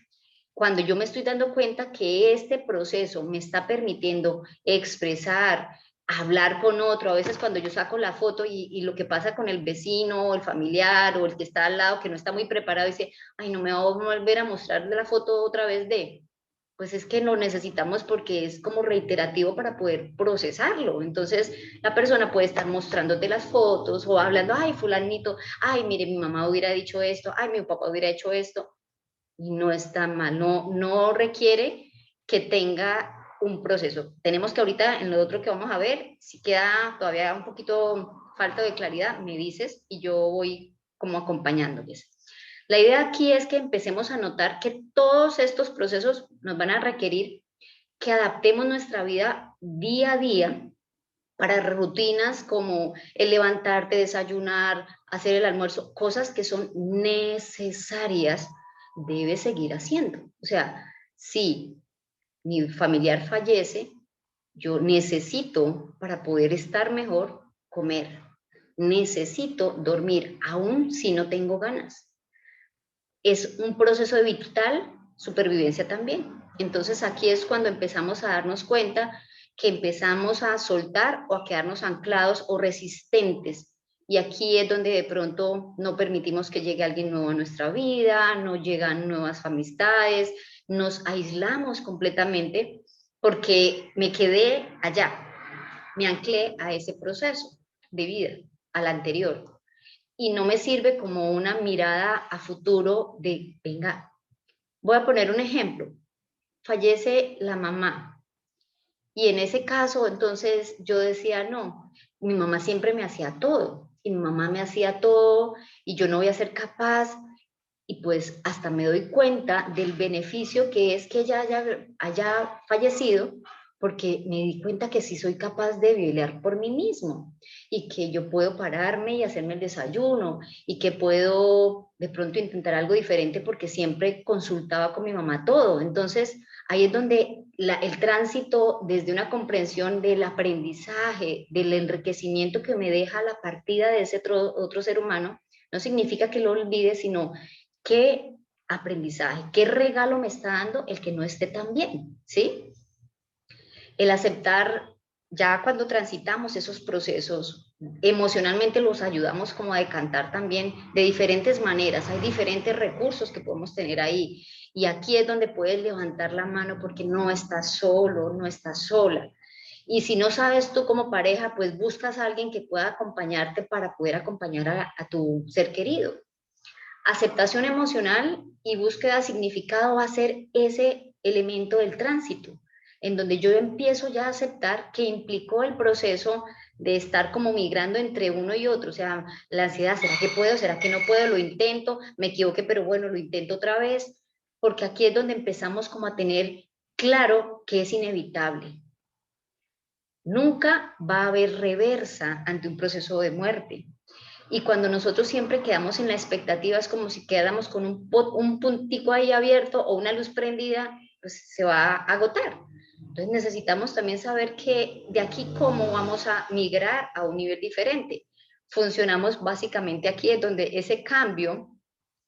Cuando yo me estoy dando cuenta que este proceso me está permitiendo expresar, hablar con otro, a veces cuando yo saco la foto y lo que pasa con el vecino o el familiar o el que está al lado que no está muy preparado y dice, ay, no me va a volver a mostrar la foto otra vez de, pues es que lo necesitamos porque es como reiterativo para poder procesarlo. Entonces la persona puede estar mostrándote las fotos o hablando, ay, fulanito, ay, mire, mi mamá hubiera dicho esto, ay, mi papá hubiera hecho esto y no está mal, no requiere que tenga un proceso. Tenemos que ahorita en lo otro que vamos a ver, si queda todavía un poquito falta de claridad, me dices y yo voy como acompañándoles. La idea aquí es que empecemos a notar que todos estos procesos nos van a requerir que adaptemos nuestra vida día a día para rutinas como el levantarte, desayunar, hacer el almuerzo, cosas que son necesarias, debes seguir haciendo. O sea, si mi familiar fallece, yo necesito, para poder estar mejor, comer. Necesito dormir, aún si no tengo ganas. Es un proceso de vital supervivencia también. Entonces aquí es cuando empezamos a darnos cuenta que empezamos a soltar o a quedarnos anclados o resistentes. Y aquí es donde de pronto no permitimos que llegue alguien nuevo a nuestra vida, no llegan nuevas amistades, nos aislamos completamente porque me quedé allá, me anclé a ese proceso de vida, al anterior. Y no me sirve como una mirada a futuro de, venga, voy a poner un ejemplo, fallece la mamá y en ese caso entonces yo decía, no, mi mamá siempre me hacía todo y mi mamá me hacía todo y yo no voy a ser capaz y pues hasta me doy cuenta del beneficio que es que ella haya fallecido porque me di cuenta que sí soy capaz de velar por mí mismo y que yo puedo pararme y hacerme el desayuno y que puedo de pronto intentar algo diferente porque siempre consultaba con mi mamá todo. Entonces, ahí es donde el tránsito desde una comprensión del aprendizaje, del enriquecimiento que me deja la partida de ese otro ser humano, no significa que lo olvide, sino qué aprendizaje, qué regalo me está dando el que no esté tan bien, ¿sí? El aceptar, ya cuando transitamos esos procesos, emocionalmente los ayudamos como a decantar también de diferentes maneras. Hay diferentes recursos que podemos tener ahí. Y aquí es donde puedes levantar la mano porque no estás solo, no estás sola. Y si no sabes tú como pareja, pues buscas a alguien que pueda acompañarte para poder acompañar a tu ser querido. Aceptación emocional y búsqueda de significado va a ser ese elemento del tránsito, en donde yo empiezo ya a aceptar que implicó el proceso de estar como migrando entre uno y otro, o sea, la ansiedad, ¿será que puedo? ¿Será que no puedo? Lo intento, me equivoqué, pero bueno, lo intento otra vez, porque aquí es donde empezamos como a tener claro que es inevitable. Nunca va a haber reversa ante un proceso de muerte. Y cuando nosotros siempre quedamos en la expectativa, es como si quedáramos con un puntico ahí abierto o una luz prendida, pues se va a agotar. Entonces necesitamos también saber que de aquí cómo vamos a migrar a un nivel diferente. Funcionamos básicamente aquí, es donde ese cambio,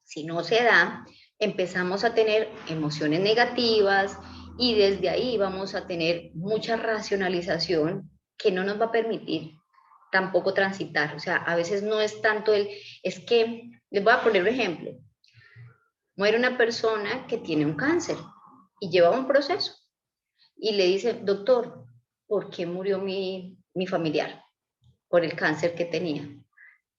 si no se da, empezamos a tener emociones negativas y desde ahí vamos a tener mucha racionalización que no nos va a permitir tampoco transitar. O sea, a veces no es tanto es que, les voy a poner un ejemplo. Muere una persona que tiene un cáncer y lleva un proceso y le dice, doctor, ¿por qué murió mi familiar? Por el cáncer que tenía.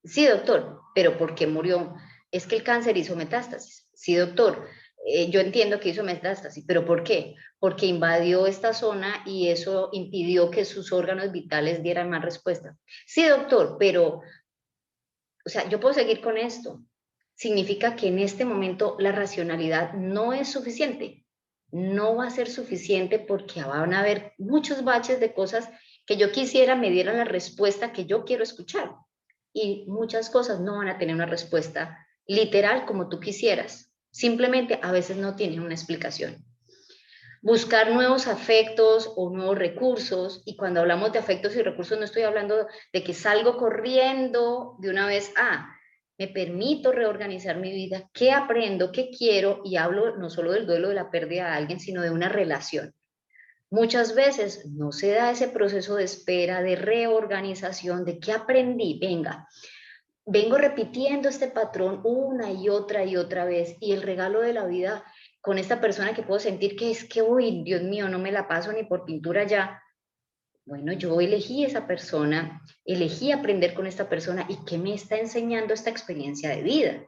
Sí, doctor, pero ¿por qué murió? Es que el cáncer hizo metástasis. Sí, doctor, yo entiendo que hizo metástasis, pero ¿por qué? Porque invadió esta zona y eso impidió que sus órganos vitales dieran más respuesta. Sí, doctor, pero, o sea, yo puedo seguir con esto. Significa que en este momento la racionalidad no es suficiente. No va a ser suficiente porque van a haber muchos baches de cosas que yo quisiera me dieran la respuesta que yo quiero escuchar y muchas cosas no van a tener una respuesta literal como tú quisieras. Simplemente a veces no tienen una explicación. Buscar nuevos afectos o nuevos recursos, y cuando hablamos de afectos y recursos no estoy hablando de que salgo corriendo de una vez, me permito reorganizar mi vida, qué aprendo, qué quiero, y hablo no solo del duelo de la pérdida de alguien, sino de una relación. Muchas veces no se da ese proceso de espera, de reorganización, de qué aprendí, vengo repitiendo este patrón una y otra vez y el regalo de la vida con esta persona que puedo sentir que es que, uy, Dios mío, no me la paso ni por pintura ya. Bueno, yo elegí esa persona, elegí aprender con esta persona y qué me está enseñando esta experiencia de vida.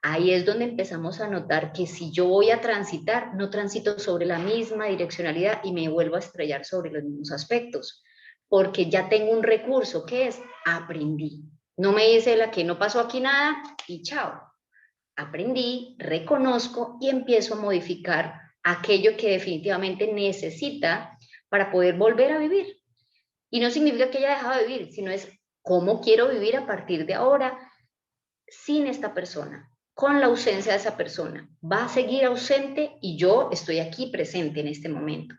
Ahí es donde empezamos a notar que si yo voy a transitar, no transito sobre la misma direccionalidad y me vuelvo a estrellar sobre los mismos aspectos, porque ya tengo un recurso que es aprendí. No me dice la que no pasó aquí nada y chao. Aprendí, reconozco y empiezo a modificar aquello que definitivamente necesita para poder volver a vivir. Y no significa que haya dejado de vivir, sino es cómo quiero vivir a partir de ahora sin esta persona, con la ausencia de esa persona. Va a seguir ausente y yo estoy aquí presente en este momento.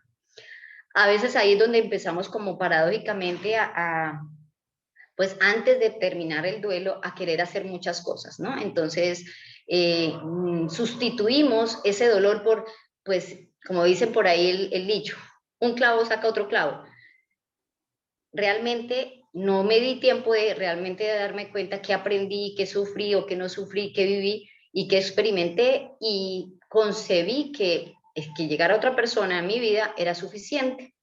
A veces ahí es donde empezamos como paradójicamente pues antes de terminar el duelo, a querer hacer muchas cosas, ¿no? Entonces, sustituimos ese dolor por, pues, como dicen por ahí el dicho, un clavo saca otro clavo. Realmente no me di tiempo de realmente darme cuenta qué aprendí, qué sufrí o qué no sufrí, qué viví y qué experimenté y concebí que llegara otra persona a mi vida era suficiente.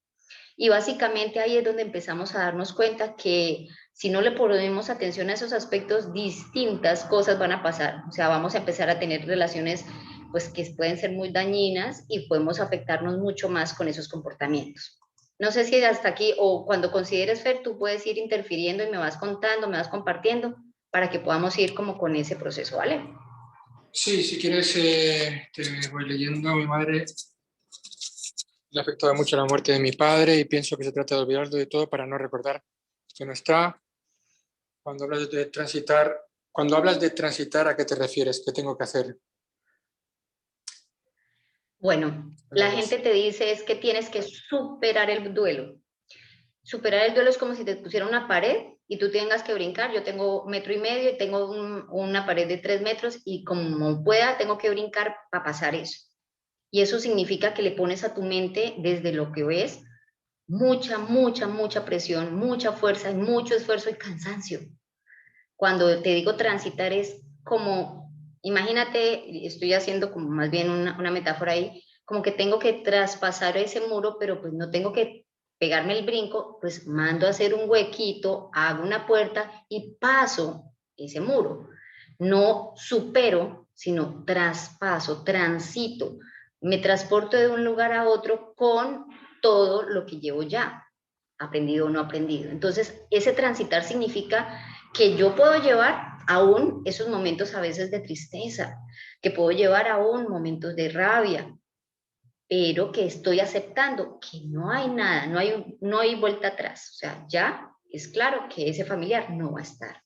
Y básicamente ahí es donde empezamos a darnos cuenta que si no le ponemos atención a esos aspectos, distintas cosas van a pasar. O sea, vamos a empezar a tener relaciones pues que pueden ser muy dañinas y podemos afectarnos mucho más con esos comportamientos. No sé si hasta aquí o cuando consideres, Fer, tú puedes ir interfiriendo y me vas contando, me vas compartiendo para que podamos ir como con ese proceso, ¿vale? Sí, si quieres te voy leyendo. Mi madre Me ha afectado mucho la muerte de mi padre y pienso que se trata de olvidarlo de todo para no recordar que no está. Cuando hablas de transitar, ¿a qué te refieres? ¿Qué tengo que hacer? Bueno, la Pues, gente te dice es que tienes que superar el duelo. Superar el duelo es como si te pusiera una pared y tú tengas que brincar. Yo tengo 1,5 metros y tengo una pared de 3 metros y como pueda tengo que brincar para pasar eso. Y eso significa que le pones a tu mente desde lo que ves mucha, mucha, mucha presión, mucha fuerza, mucho esfuerzo y cansancio. Cuando te digo transitar es como, imagínate, estoy haciendo como más bien una metáfora ahí, como que tengo que traspasar ese muro, pero pues no tengo que pegarme el brinco, pues mando a hacer un huequito, hago una puerta y paso ese muro. No supero, sino traspaso, transito, me transporto de un lugar a otro con todo lo que llevo ya, aprendido o no aprendido. Entonces, ese transitar significa que yo puedo llevar aún esos momentos a veces de tristeza, que puedo llevar aún momentos de rabia, pero que estoy aceptando que no hay nada, no hay vuelta atrás. O sea, ya es claro que ese familiar no va a estar.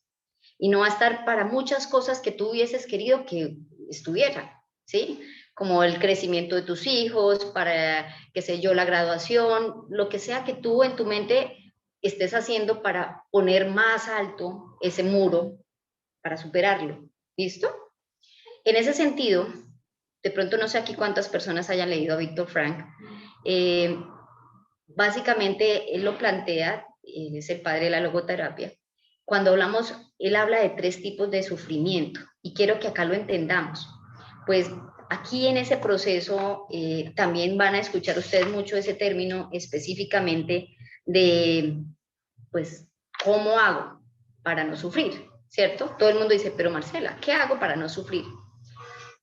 Y no va a estar para muchas cosas que tú hubieses querido que estuviera, ¿sí? Como el crecimiento de tus hijos, para, qué sé yo, la graduación, lo que sea que tú en tu mente estés haciendo para poner más alto ese muro, para superarlo, ¿listo? En ese sentido, de pronto no sé aquí cuántas personas hayan leído a Víctor Frank, eh, básicamente él lo plantea, él es el padre de la logoterapia. Cuando hablamos, él habla de 3 tipos de sufrimiento y quiero que acá lo entendamos. Pues aquí en ese proceso también van a escuchar ustedes mucho ese término específicamente de, pues, ¿cómo hago para no sufrir? ¿Cierto? Todo el mundo dice, pero Marcela, ¿qué hago para no sufrir?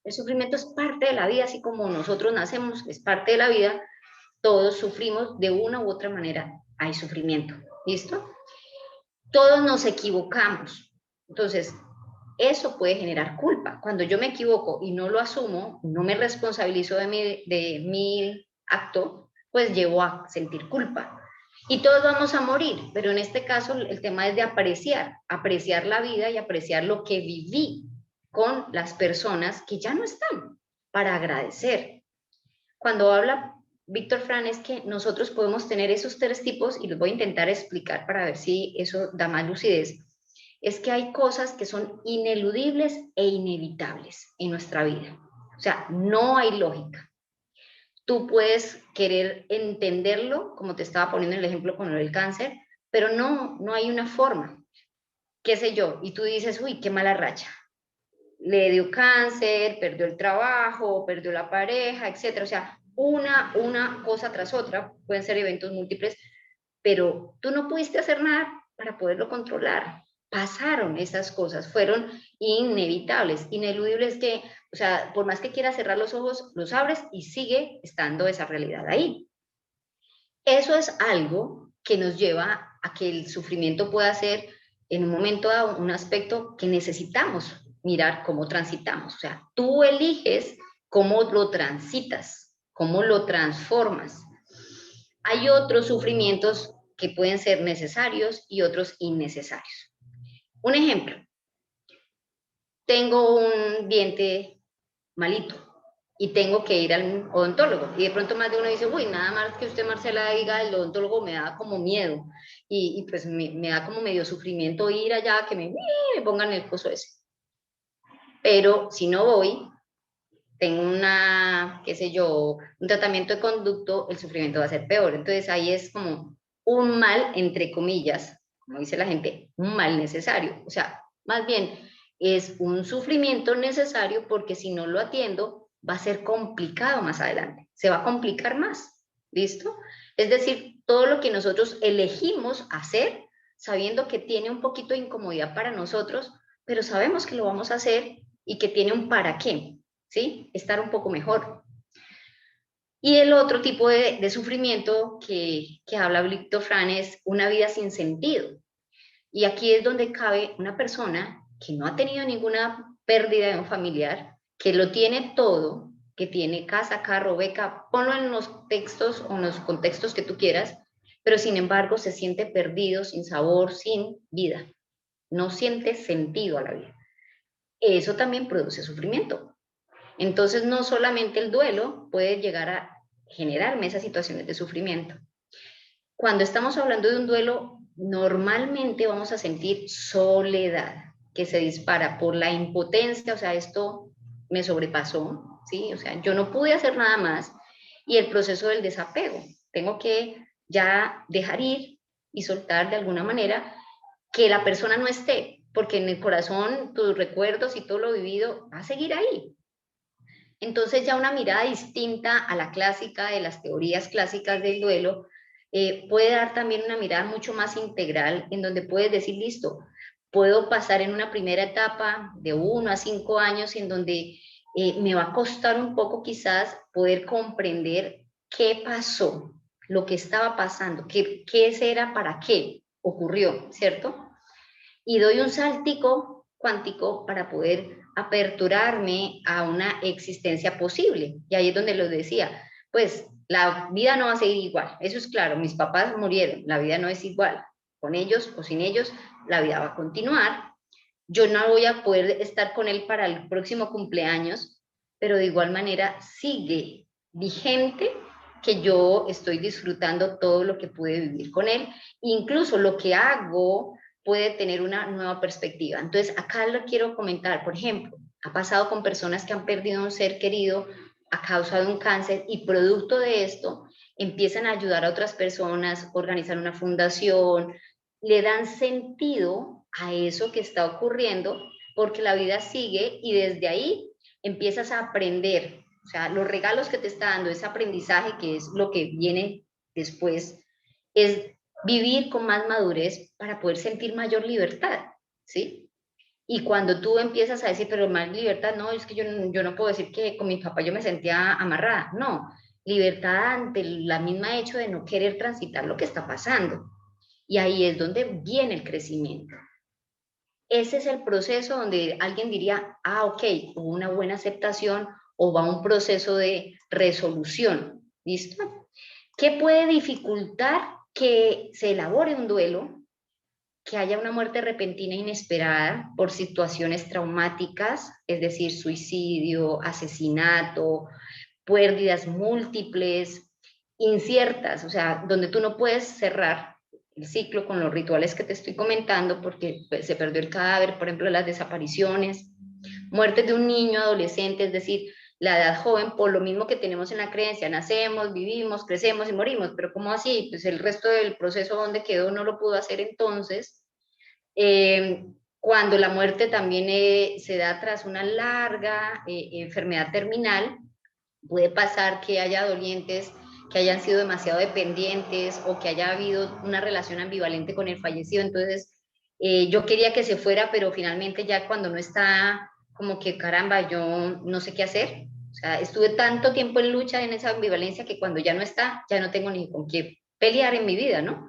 El sufrimiento es parte de la vida, así como nosotros nacemos, es parte de la vida, todos sufrimos de una u otra manera, hay sufrimiento, ¿listo? Todos nos equivocamos, entonces eso puede generar culpa. Cuando yo me equivoco y no lo asumo, no me responsabilizo de mi acto, pues llevo a sentir culpa. Y todos vamos a morir, pero en este caso el tema es de apreciar la vida y apreciar lo que viví con las personas que ya no están, para agradecer. Cuando habla Víctor Fran es que nosotros podemos tener esos 3 tipos y los voy a intentar explicar para ver si eso da más lucidez. Es que hay cosas que son ineludibles e inevitables en nuestra vida. O sea, no hay lógica. Tú puedes querer entenderlo, como te estaba poniendo el ejemplo con el cáncer, pero no hay una forma. ¿Qué sé yo? Y tú dices, uy, qué mala racha. Le dio cáncer, perdió el trabajo, perdió la pareja, etcétera. O sea, una cosa tras otra, pueden ser eventos múltiples, pero tú no pudiste hacer nada para poderlo controlar. Pasaron esas cosas, fueron inevitables, ineludibles que, o sea, por más que quieras cerrar los ojos, los abres y sigue estando esa realidad ahí. Eso es algo que nos lleva a que el sufrimiento pueda ser en un momento dado un aspecto que necesitamos mirar cómo transitamos. O sea, tú eliges cómo lo transitas, cómo lo transformas. Hay otros sufrimientos que pueden ser necesarios y otros innecesarios. Un ejemplo, tengo un diente malito y tengo que ir al odontólogo. Y de pronto más de uno dice, uy, nada más que usted, Marcela, diga, el odontólogo me da como miedo y pues me da como medio sufrimiento ir allá, que me pongan el coso ese. Pero si no voy, tengo una, qué sé yo, un tratamiento de conducto, el sufrimiento va a ser peor. Entonces ahí es como un mal, entre comillas, como dice la gente, un mal necesario. O sea, más bien es un sufrimiento necesario porque si no lo atiendo va a ser complicado más adelante, se va a complicar más, ¿listo? Es decir, todo lo que nosotros elegimos hacer, sabiendo que tiene un poquito de incomodidad para nosotros, pero sabemos que lo vamos a hacer y que tiene un para qué, ¿sí? Estar un poco mejor. Y el otro tipo de sufrimiento que habla Víctor Fran es una vida sin sentido. Y aquí es donde cabe una persona que no ha tenido ninguna pérdida de un familiar, que lo tiene todo, que tiene casa, carro, beca, ponlo en los textos o en los contextos que tú quieras, pero sin embargo se siente perdido, sin sabor, sin vida, no siente sentido a la vida. Eso también produce sufrimiento. Entonces no solamente el duelo puede llegar a generarme esas situaciones de sufrimiento. Cuando estamos hablando de un duelo, normalmente vamos a sentir soledad, que se dispara por la impotencia, o sea, esto me sobrepasó, ¿sí? O sea, yo no pude hacer nada más, y el proceso del desapego. Tengo que ya dejar ir y soltar de alguna manera que la persona no esté, porque en el corazón tus recuerdos y todo lo vivido va a seguir ahí. Entonces ya una mirada distinta a la clásica, de las teorías clásicas del duelo, puede dar también una mirada mucho más integral, en donde puedes decir, listo, puedo pasar en una primera etapa de 1 a 5 años, en donde me va a costar un poco quizás poder comprender qué pasó, lo que estaba pasando, qué era, para qué ocurrió, ¿cierto? Y doy un saltico cuántico para poder aperturarme a una existencia posible. Y ahí es donde lo decía, pues la vida no va a seguir igual, eso es claro, mis papás murieron, la vida no es igual, con ellos o sin ellos, la vida va a continuar, yo no voy a poder estar con él para el próximo cumpleaños, pero de igual manera sigue vigente que yo estoy disfrutando todo lo que pude vivir con él, incluso lo que hago puede tener una nueva perspectiva. Entonces, acá lo quiero comentar, por ejemplo, ha pasado con personas que han perdido un ser querido a causa de un cáncer y producto de esto empiezan a ayudar a otras personas, organizar una fundación, le dan sentido a eso que está ocurriendo porque la vida sigue y desde ahí empiezas a aprender, o sea, los regalos que te está dando ese aprendizaje, que es lo que viene después, es vivir con más madurez para poder sentir mayor libertad, ¿sí? Y cuando tú empiezas a decir, pero más libertad, no, es que yo no puedo decir que con mi papá yo me sentía amarrada, no, libertad ante la misma hecho de no querer transitar lo que está pasando. Y ahí es donde viene el crecimiento. Ese es el proceso donde alguien diría, ah, ok, hubo una buena aceptación o va un proceso de resolución, ¿listo? ¿Qué puede dificultar que se elabore un duelo? Que haya una muerte repentina e inesperada por situaciones traumáticas, es decir, suicidio, asesinato, pérdidas múltiples, inciertas, o sea, donde tú no puedes cerrar el ciclo con los rituales que te estoy comentando porque pues, se perdió el cadáver, por ejemplo, las desapariciones, muertes de un niño, adolescente, es decir, la edad joven, por lo mismo que tenemos en la creencia, nacemos, vivimos, crecemos y morimos, pero ¿cómo así? Pues el resto del proceso donde quedó no lo pudo hacer entonces. Cuando la muerte también se da tras una larga enfermedad terminal, puede pasar que haya dolientes que hayan sido demasiado dependientes o que haya habido una relación ambivalente con el fallecido. Entonces, yo quería que se fuera, pero finalmente ya cuando no está, como que caramba, yo no sé qué hacer. O sea, estuve tanto tiempo en lucha en esa ambivalencia que cuando ya no está, ya no tengo ni con qué pelear en mi vida, ¿no?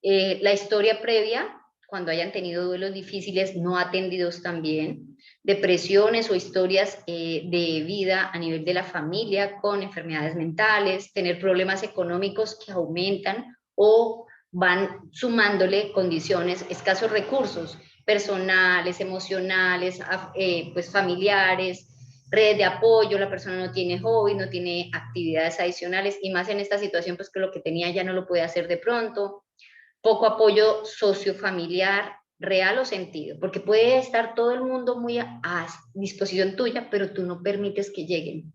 La historia previa, cuando hayan tenido duelos difíciles no atendidos también, depresiones o historias de vida a nivel de la familia con enfermedades mentales, tener problemas económicos que aumentan o van sumándole condiciones, escasos recursos personales, emocionales, pues familiares, redes de apoyo, la persona no tiene hobby, no tiene actividades adicionales y más en esta situación pues que lo que tenía ya no lo puede hacer de pronto, poco apoyo sociofamiliar real o sentido, porque puede estar todo el mundo muy a disposición tuya, pero tú no permites que lleguen.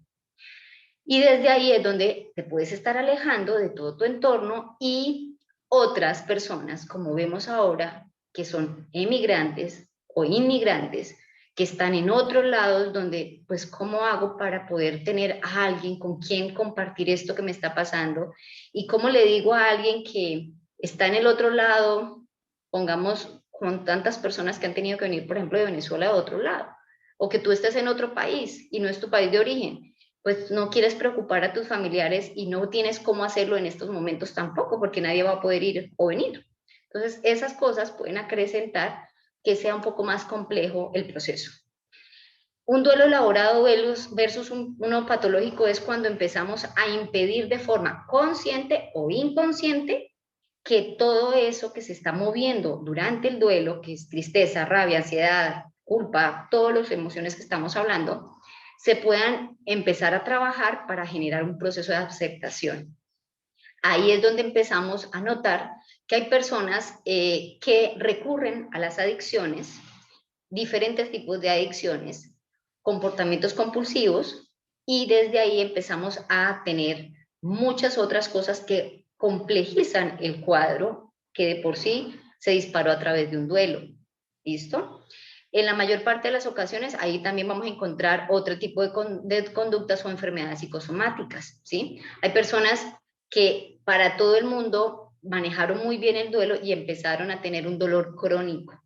Y desde ahí es donde te puedes estar alejando de todo tu entorno y otras personas, como vemos ahora, que son emigrantes o inmigrantes, que están en otros lados donde, pues, ¿cómo hago para poder tener a alguien con quien compartir esto que me está pasando? Y cómo le digo a alguien que está en el otro lado, pongamos con tantas personas que han tenido que venir, por ejemplo, de Venezuela a otro lado, o que tú estés en otro país y no es tu país de origen, pues no quieres preocupar a tus familiares y no tienes cómo hacerlo en estos momentos tampoco, porque nadie va a poder ir o venir. Entonces, esas cosas pueden acrecentar que sea un poco más complejo el proceso. Un duelo elaborado versus uno patológico es cuando empezamos a impedir de forma consciente o inconsciente que todo eso que se está moviendo durante el duelo, que es tristeza, rabia, ansiedad, culpa, todas las emociones que estamos hablando, se puedan empezar a trabajar para generar un proceso de aceptación. Ahí es donde empezamos a notar que hay personas que recurren a las adicciones, diferentes tipos de adicciones, comportamientos compulsivos, y desde ahí empezamos a tener muchas otras cosas que complejizan el cuadro que de por sí se disparó a través de un duelo. ¿Listo? En la mayor parte de las ocasiones, ahí también vamos a encontrar otro tipo de conductas o enfermedades psicosomáticas, ¿sí? Hay personas que para todo el mundo manejaron muy bien el duelo y empezaron a tener un dolor crónico.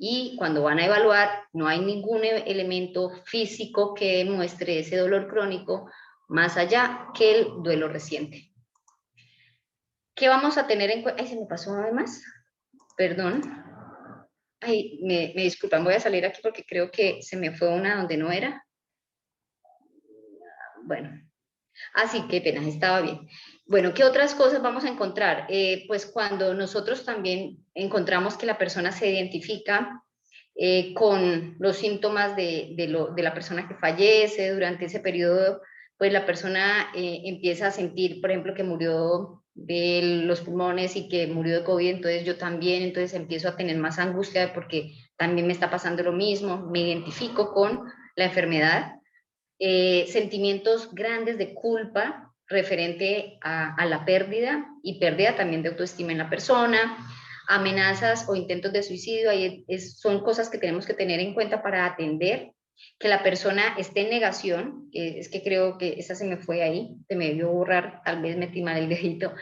Y cuando van a evaluar, no hay ningún elemento físico que muestre ese dolor crónico más allá que el duelo reciente. ¿Qué vamos a tener en cuenta? Ay, se me pasó además. Perdón. Ay, me disculpan, voy a salir aquí porque creo que se me fue una donde no era. Bueno, así que pena, estaba bien. Bueno, ¿qué otras cosas vamos a encontrar? Pues cuando nosotros también encontramos que la persona se identifica con los síntomas de la persona que fallece durante ese periodo, pues la persona empieza a sentir, por ejemplo, que murió de los pulmones y que murió de COVID, entonces yo también, entonces empiezo a tener más angustia porque también me está pasando lo mismo, me identifico con la enfermedad, sentimientos grandes de culpa referente a la pérdida y pérdida también de autoestima en la persona, amenazas o intentos de suicidio, ahí son cosas que tenemos que tener en cuenta para atender, que la persona esté en negación, es que creo que esa se me fue ahí, se me debió borrar, tal vez metí mal el dedito,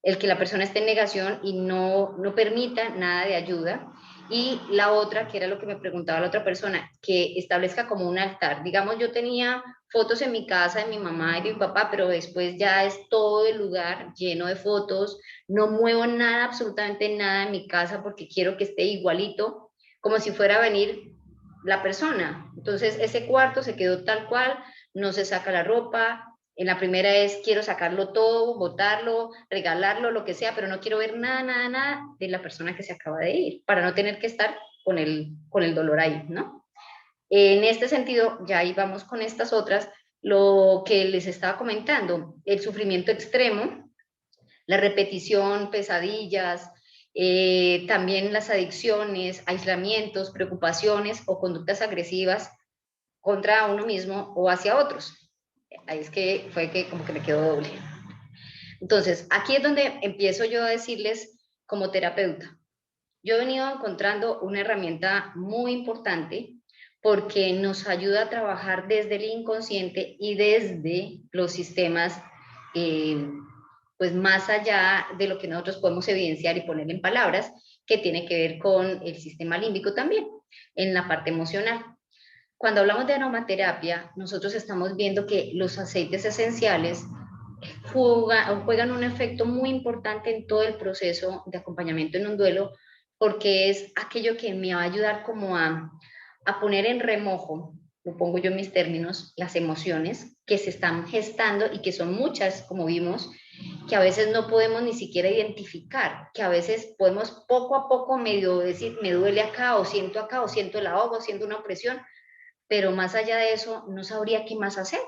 el que la persona esté en negación y no permita nada de ayuda. Y la otra, que era lo que me preguntaba la otra persona, que establezca como un altar. Digamos, yo tenía fotos en mi casa de mi mamá y de mi papá, pero después ya es todo el lugar lleno de fotos, no muevo nada, absolutamente nada en mi casa porque quiero que esté igualito, como si fuera a venir la persona. Entonces ese cuarto se quedó tal cual, no se saca la ropa. En la primera es quiero sacarlo todo, botarlo, regalarlo, lo que sea, pero no quiero ver nada, nada, nada de la persona que se acaba de ir, para no tener que estar con el dolor ahí, ¿no? En este sentido, ya ahí vamos con estas otras, lo que les estaba comentando, el sufrimiento extremo, la repetición, pesadillas, también las adicciones, aislamientos, preocupaciones o conductas agresivas contra uno mismo o hacia otros. Ahí es que fue que como que me quedó doble. Entonces, aquí es donde empiezo yo a decirles como terapeuta. Yo he venido encontrando una herramienta muy importante porque nos ayuda a trabajar desde el inconsciente y desde los sistemas pues más allá de lo que nosotros podemos evidenciar y poner en palabras, que tiene que ver con el sistema límbico también, en la parte emocional. Cuando hablamos de aromaterapia, nosotros estamos viendo que los aceites esenciales juegan un efecto muy importante en todo el proceso de acompañamiento en un duelo, porque es aquello que me va a ayudar como a poner en remojo, lo pongo yo en mis términos, las emociones que se están gestando y que son muchas, como vimos, que a veces no podemos ni siquiera identificar, que a veces podemos poco a poco medio decir, me duele acá o siento el ahogo, siento una opresión, pero más allá de eso no sabría qué más hacer.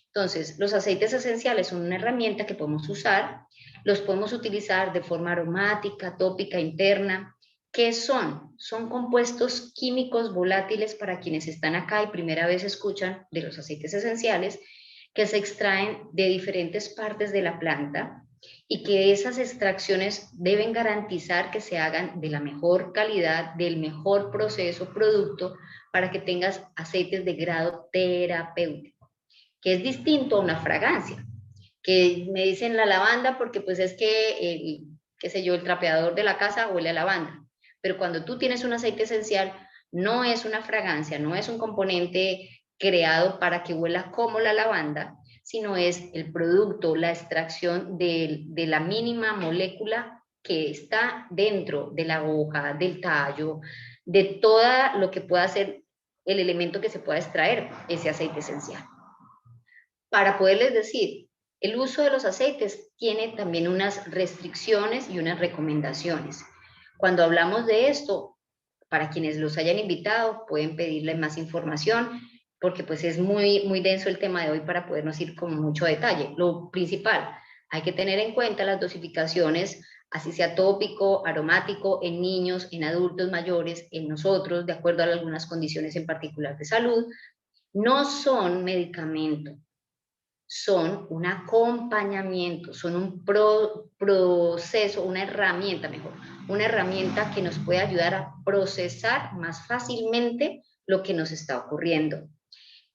Entonces, los aceites esenciales son una herramienta que podemos usar, los podemos utilizar de forma aromática, tópica, interna. ¿Qué son? Son compuestos químicos volátiles para quienes están acá y primera vez escuchan de los aceites esenciales, que se extraen de diferentes partes de la planta y que esas extracciones deben garantizar que se hagan de la mejor calidad, del mejor proceso, producto, para que tengas aceites de grado terapéutico, que es distinto a una fragancia, que me dicen la lavanda porque pues es que, qué sé yo, el trapeador de la casa huele a lavanda, pero cuando tú tienes un aceite esencial, no es una fragancia, no es un componente creado para que huela como la lavanda, sino es el producto, la extracción de la mínima molécula que está dentro de la hoja, del tallo, de todo lo que pueda ser el elemento que se pueda extraer ese aceite esencial. Para poderles decir, el uso de los aceites tiene también unas restricciones y unas recomendaciones. Cuando hablamos de esto, para quienes los hayan invitado, pueden pedirle más información, porque pues es muy denso el tema de hoy para podernos ir con mucho detalle. Lo principal, hay que tener en cuenta las dosificaciones, así sea tópico, aromático, en niños, en adultos mayores, en nosotros, de acuerdo a algunas condiciones en particular de salud. No son medicamentos, son un acompañamiento, son un proceso, una herramienta mejor, una herramienta que nos puede ayudar a procesar más fácilmente lo que nos está ocurriendo.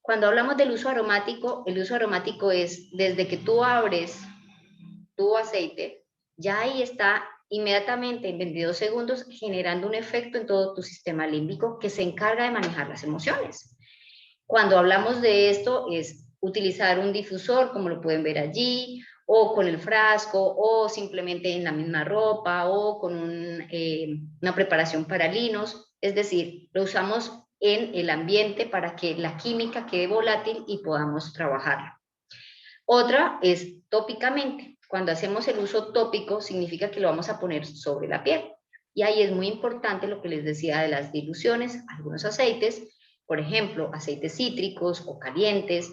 Cuando hablamos del uso aromático, el uso aromático es desde que tú abres tu aceite, ya ahí está inmediatamente en 22 segundos generando un efecto en todo tu sistema límbico que se encarga de manejar las emociones. Cuando hablamos de esto es utilizar un difusor, como lo pueden ver allí, o con el frasco, o simplemente en la misma ropa, o con una preparación para linos. Es decir, lo usamos en el ambiente para que la química quede volátil y podamos trabajarla. Otra es tópicamente. Cuando hacemos el uso tópico, significa que lo vamos a poner sobre la piel. Y ahí es muy importante lo que les decía de las diluciones, algunos aceites, por ejemplo, aceites cítricos o calientes,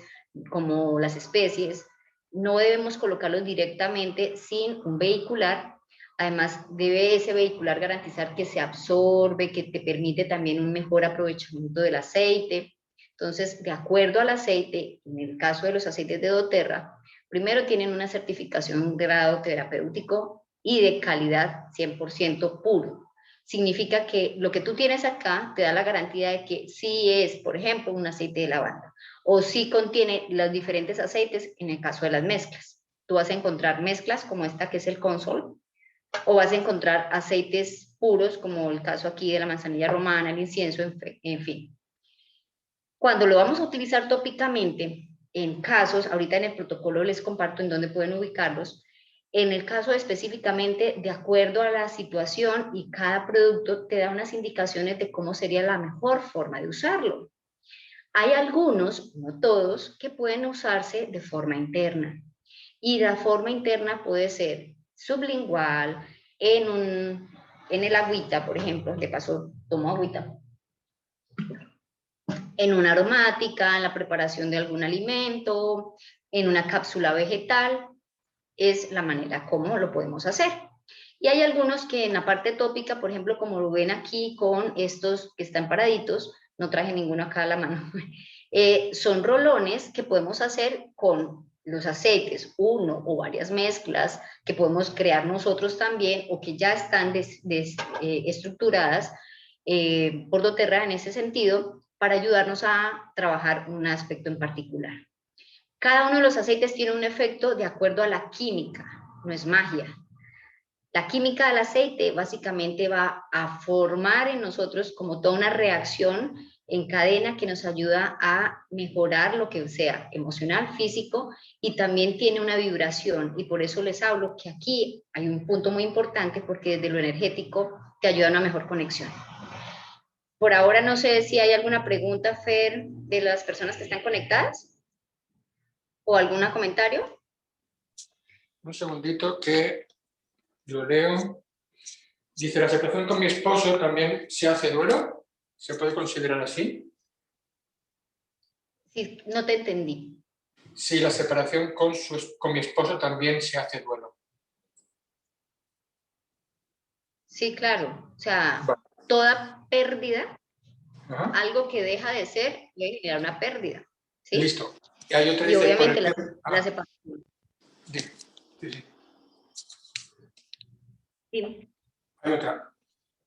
como las especies, no debemos colocarlos directamente sin un vehicular. Además, debe ese vehicular garantizar que se absorbe, que te permite también un mejor aprovechamiento del aceite. Entonces, de acuerdo al aceite, en el caso de los aceites de doTERRA, primero tienen una certificación de grado terapéutico y de calidad 100% puro. Significa que lo que tú tienes acá te da la garantía de que sí es, por ejemplo, un aceite de lavanda, o sí contiene los diferentes aceites en el caso de las mezclas. Tú vas a encontrar mezclas como esta que es el Consol, o vas a encontrar aceites puros como el caso aquí de la manzanilla romana, el incienso, en fin. Cuando lo vamos a utilizar tópicamente, en casos, ahorita en el protocolo les comparto en dónde pueden ubicarlos, en el caso específicamente, de acuerdo a la situación y cada producto te da unas indicaciones de cómo sería la mejor forma de usarlo. Hay algunos, no todos, que pueden usarse de forma interna. Y la forma interna puede ser sublingual, en el agüita, por ejemplo, de paso tomo agüita, en una aromática, en la preparación de algún alimento, en una cápsula vegetal, es la manera como lo podemos hacer. Y hay algunos que en la parte tópica, por ejemplo, como lo ven aquí con estos que están paraditos, no traje ninguno acá a la mano, son rolones que podemos hacer con los aceites, uno o varias mezclas que podemos crear nosotros también o que ya están estructuradas por doTERRA en ese sentido para ayudarnos a trabajar un aspecto en particular. Cada uno de los aceites tiene un efecto de acuerdo a la química, no es magia. La química del aceite básicamente va a formar en nosotros como toda una reacción en cadena que nos ayuda a mejorar lo que sea emocional, físico, y también tiene una vibración. Y por eso les hablo que aquí hay un punto muy importante porque desde lo energético te ayuda a una mejor conexión. Por ahora no sé si hay alguna pregunta, Fer, de las personas que están conectadas o algún comentario. Un segundito que lo leo. Dice, ¿la separación con mi esposo también se hace duelo? ¿Se puede considerar así? Sí, no te entendí. Sí, la separación con mi esposo también se hace duelo. Sí, claro. O sea, Vale. toda pérdida, Ajá. algo que deja de ser, puede generar una pérdida. ¿Sí? Listo. Y hay otra Y dice, obviamente la separación. Sí. Sí. Hay otra.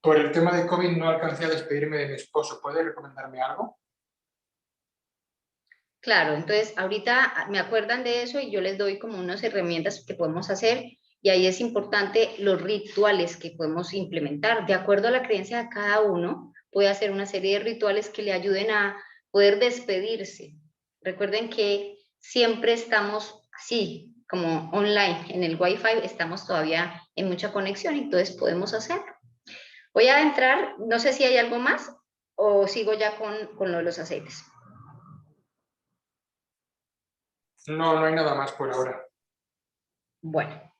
Por el tema de COVID no alcancé a despedirme de mi esposo. ¿Puede recomendarme algo? Claro, entonces ahorita me acuerdan de eso y yo les doy como unas herramientas que podemos hacer y ahí es importante los rituales que podemos implementar. De acuerdo a la creencia de cada uno, puede hacer una serie de rituales que le ayuden a poder despedirse. Recuerden que siempre estamos así, como online, en el Wi-Fi, estamos todavía en mucha conexión, entonces podemos hacerlo. Voy a entrar, no sé si hay algo más ¿O sigo ya con lo de los aceites? No, no hay nada más por ahora. Bueno,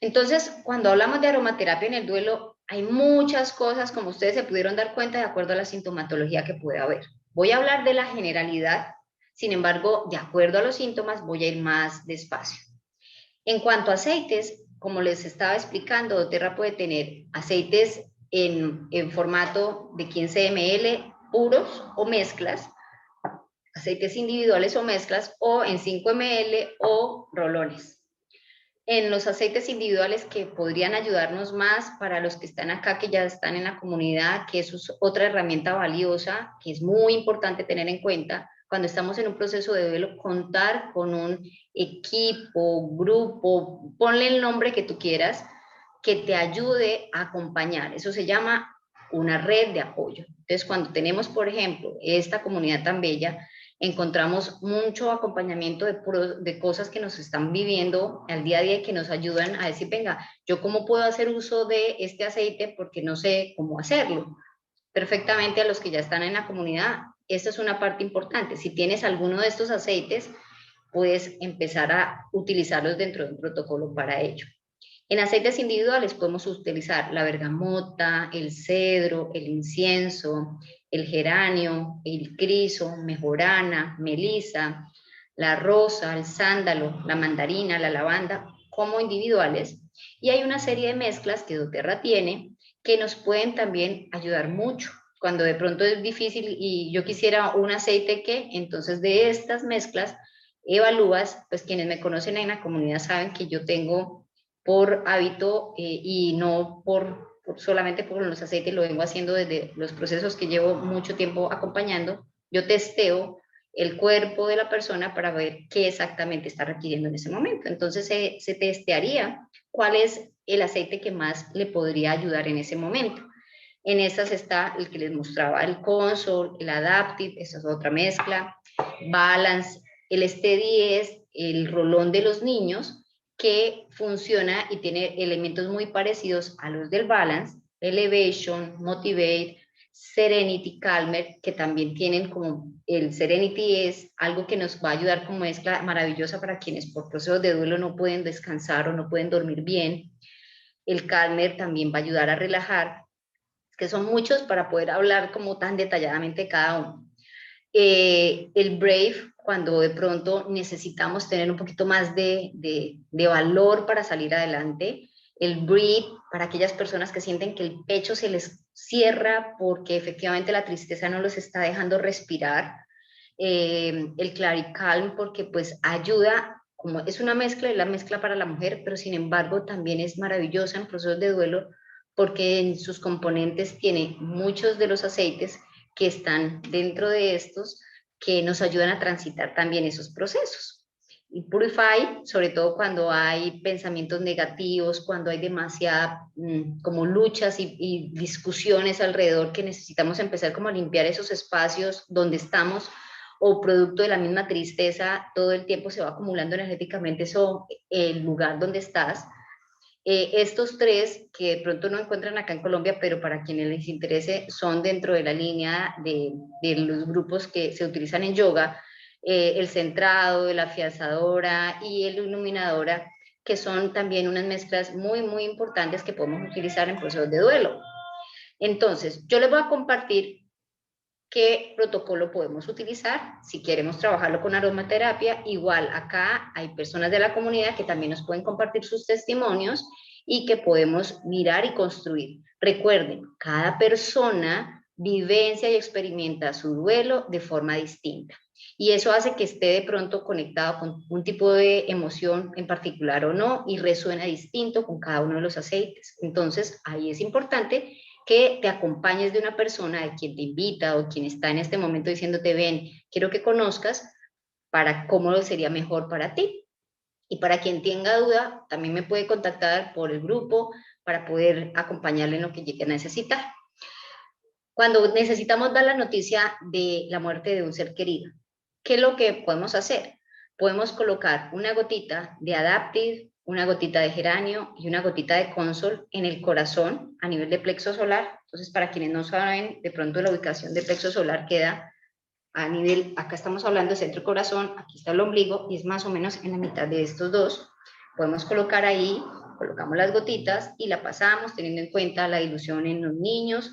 entonces cuando hablamos de aromaterapia en el duelo, hay muchas cosas, como ustedes se pudieron dar cuenta, de acuerdo a la sintomatología que puede haber. Voy a hablar de la generalidad, sin embargo, de acuerdo a los síntomas, voy a ir más despacio. En cuanto a aceites, como les estaba explicando, doTERRA puede tener aceites en formato de 15 ml puros o mezclas, aceites individuales o mezclas, o en 5 ml o rolones. En los aceites individuales que podrían ayudarnos más para los que están acá, que ya están en la comunidad, que eso es otra herramienta valiosa, que es muy importante tener en cuenta cuando estamos en un proceso de duelo, contar con un equipo, grupo, ponle el nombre que tú quieras, que te ayude a acompañar. Eso se llama una red de apoyo. Entonces, cuando tenemos, por ejemplo, esta comunidad tan bella, encontramos mucho acompañamiento de cosas que nos están viviendo al día a día y que nos ayudan a decir, venga, ¿yo cómo puedo hacer uso de este aceite? Porque no sé cómo hacerlo. Perfectamente a los que ya están en la comunidad, esta es una parte importante. Si tienes alguno de estos aceites, puedes empezar a utilizarlos dentro de un protocolo para ello. En aceites individuales podemos utilizar la bergamota, el cedro, el incienso, el geranio, el criso, mejorana, melisa, la rosa, el sándalo, la mandarina, la lavanda, como individuales. Y hay una serie de mezclas que doTERRA tiene que nos pueden también ayudar mucho. Cuando de pronto es difícil y yo quisiera un aceite que, entonces de estas mezclas evalúas, pues quienes me conocen en la comunidad saben que yo tengo por hábito y no solamente por los aceites, lo vengo haciendo desde los procesos que llevo mucho tiempo acompañando. Yo testeo el cuerpo de la persona para ver qué exactamente está requiriendo en ese momento. Entonces se testearía cuál es el aceite que más le podría ayudar en ese momento. En estas está el que les mostraba, el Consol, el Adaptive, esa es otra mezcla, Balance, el Steady es el rolón de los niños, que funciona y tiene elementos muy parecidos a los del Balance, Elevation, Motivate, Serenity, Calmer, que también tienen como el Serenity es algo que nos va a ayudar como mezcla maravillosa para quienes por procesos de duelo no pueden descansar o no pueden dormir bien. El Calmer también va a ayudar a relajar, que son muchos para poder hablar como tan detalladamente cada uno. El Brave, cuando de pronto necesitamos tener un poquito más de valor para salir adelante. El Breathe, para aquellas personas que sienten que el pecho se les cierra porque efectivamente la tristeza no los está dejando respirar. El Claricalm, porque pues ayuda, como es una mezcla, es la mezcla para la mujer, pero sin embargo también es maravillosa en procesos de duelo porque en sus componentes tiene muchos de los aceites que están dentro de estos que nos ayudan a transitar también esos procesos. Y Purify, sobre todo cuando hay pensamientos negativos, cuando hay demasiada como luchas y discusiones alrededor que necesitamos empezar como a limpiar esos espacios donde estamos o producto de la misma tristeza, todo el tiempo se va acumulando energéticamente eso, el lugar donde estás. Estos tres que de pronto no encuentran acá en Colombia, pero para quienes les interese, son dentro de la línea de los grupos que se utilizan en yoga, el centrado, la afianzadora y el iluminadora, que son también unas mezclas muy, muy importantes que podemos utilizar en procesos de duelo. Entonces, yo les voy a compartir qué protocolo podemos utilizar si queremos trabajarlo con aromaterapia. Igual acá hay personas de la comunidad que también nos pueden compartir sus testimonios y que podemos mirar y construir. Recuerden, cada persona vivencia y experimenta su duelo de forma distinta. Y eso hace que esté de pronto conectado con un tipo de emoción en particular o no, y resuena distinto con cada uno de los aceites. Entonces, ahí es importante que te acompañes de una persona, de quien te invita o quien está en este momento diciéndote, ven, quiero que conozcas para cómo sería mejor para ti. Y para quien tenga duda, también me puede contactar por el grupo para poder acompañarle en lo que llegue a necesitar. Cuando necesitamos dar la noticia de la muerte de un ser querido, ¿qué es lo que podemos hacer? Podemos colocar una gotita de Adaptive una gotita de geranio y una gotita de consol en el corazón a nivel de plexo solar. Entonces, para quienes no saben, de pronto la ubicación de plexo solar queda a nivel, acá estamos hablando de centro corazón, aquí está el ombligo y es más o menos en la mitad de estos dos. Podemos colocar ahí, colocamos las gotitas y la pasamos teniendo en cuenta la dilución en los niños.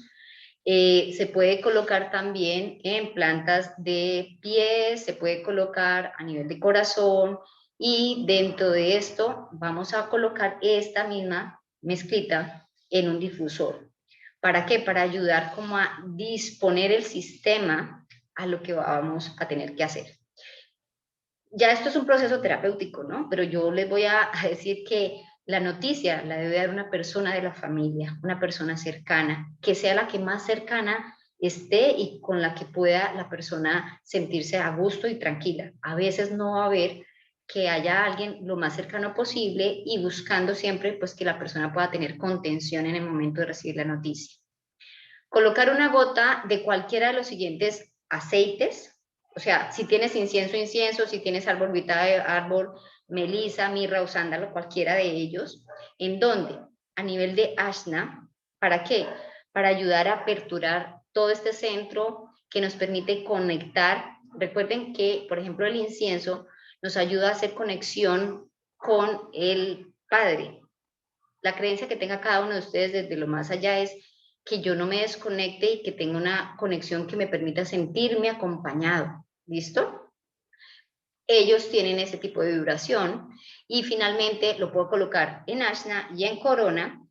Se puede colocar también en plantas de pies, se puede colocar a nivel de corazón y dentro de esto vamos a colocar esta misma mezclita en un difusor. ¿Para qué? Para ayudar como a disponer el sistema a lo que vamos a tener que hacer. Ya esto es un proceso terapéutico, ¿no? Pero yo les voy a decir que la noticia la debe dar una persona de la familia, una persona cercana, que sea la que más cercana esté y con la que pueda la persona sentirse a gusto y tranquila. A veces no va a haber que haya alguien lo más cercano posible y buscando siempre pues que la persona pueda tener contención en el momento de recibir la noticia. Colocar una gota de cualquiera de los siguientes aceites, o sea, si tienes incienso, incienso, si tienes árbol vitae, árbol, melisa, mirra o sándalo, cualquiera de ellos. ¿En dónde? A nivel de ashna. ¿Para qué? Para ayudar a aperturar todo este centro que nos permite conectar. Recuerden que, por ejemplo, el incienso nos ayuda a hacer conexión con el Padre. La creencia que tenga cada uno de ustedes desde lo más allá es que yo no me desconecte y que tenga una conexión que me permita sentirme acompañado. ¿Listo? Ellos tienen ese tipo de vibración y finalmente lo puedo colocar en ashna y en corona.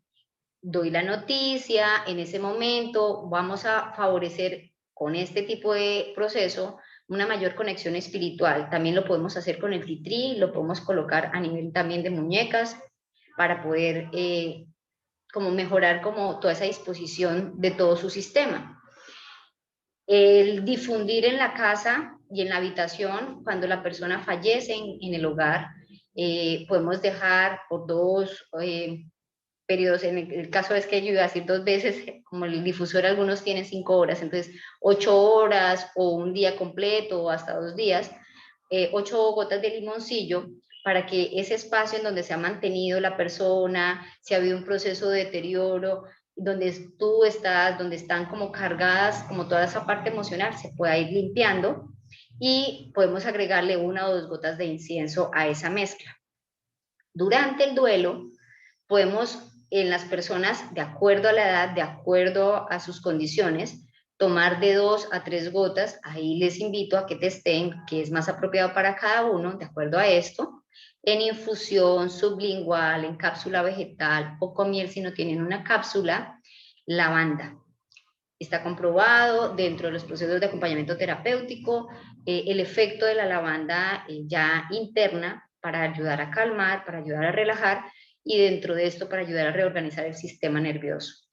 Doy la noticia, en ese momento vamos a favorecer con este tipo de proceso una mayor conexión espiritual. También lo podemos hacer con el titrí, lo podemos colocar a nivel también de muñecas para poder como mejorar como toda esa disposición de todo su sistema. El difundir en la casa y en la habitación, cuando la persona fallece en el hogar, podemos dejar por dos periodos, en el caso es que yo iba a decir 2 veces, como el difusor algunos tienen 5 horas, entonces 8 horas o un día completo o hasta 2 días, 8 gotas de limoncillo para que ese espacio en donde se ha mantenido la persona, si ha habido un proceso de deterioro, donde tú estás, donde están como cargadas, como toda esa parte emocional, se pueda ir limpiando y podemos agregarle 1 o 2 gotas de incienso a esa mezcla. Durante el duelo, podemos en las personas, de acuerdo a la edad, de acuerdo a sus condiciones, tomar de 2 a 3 gotas. Ahí les invito a que testen qué es más apropiado para cada uno, de acuerdo a esto, en infusión sublingual, en cápsula vegetal o con miel si no tienen una cápsula, lavanda. Está comprobado dentro de los procesos de acompañamiento terapéutico el efecto de la lavanda ya interna para ayudar a calmar, para ayudar a relajar y dentro de esto para ayudar a reorganizar el sistema nervioso.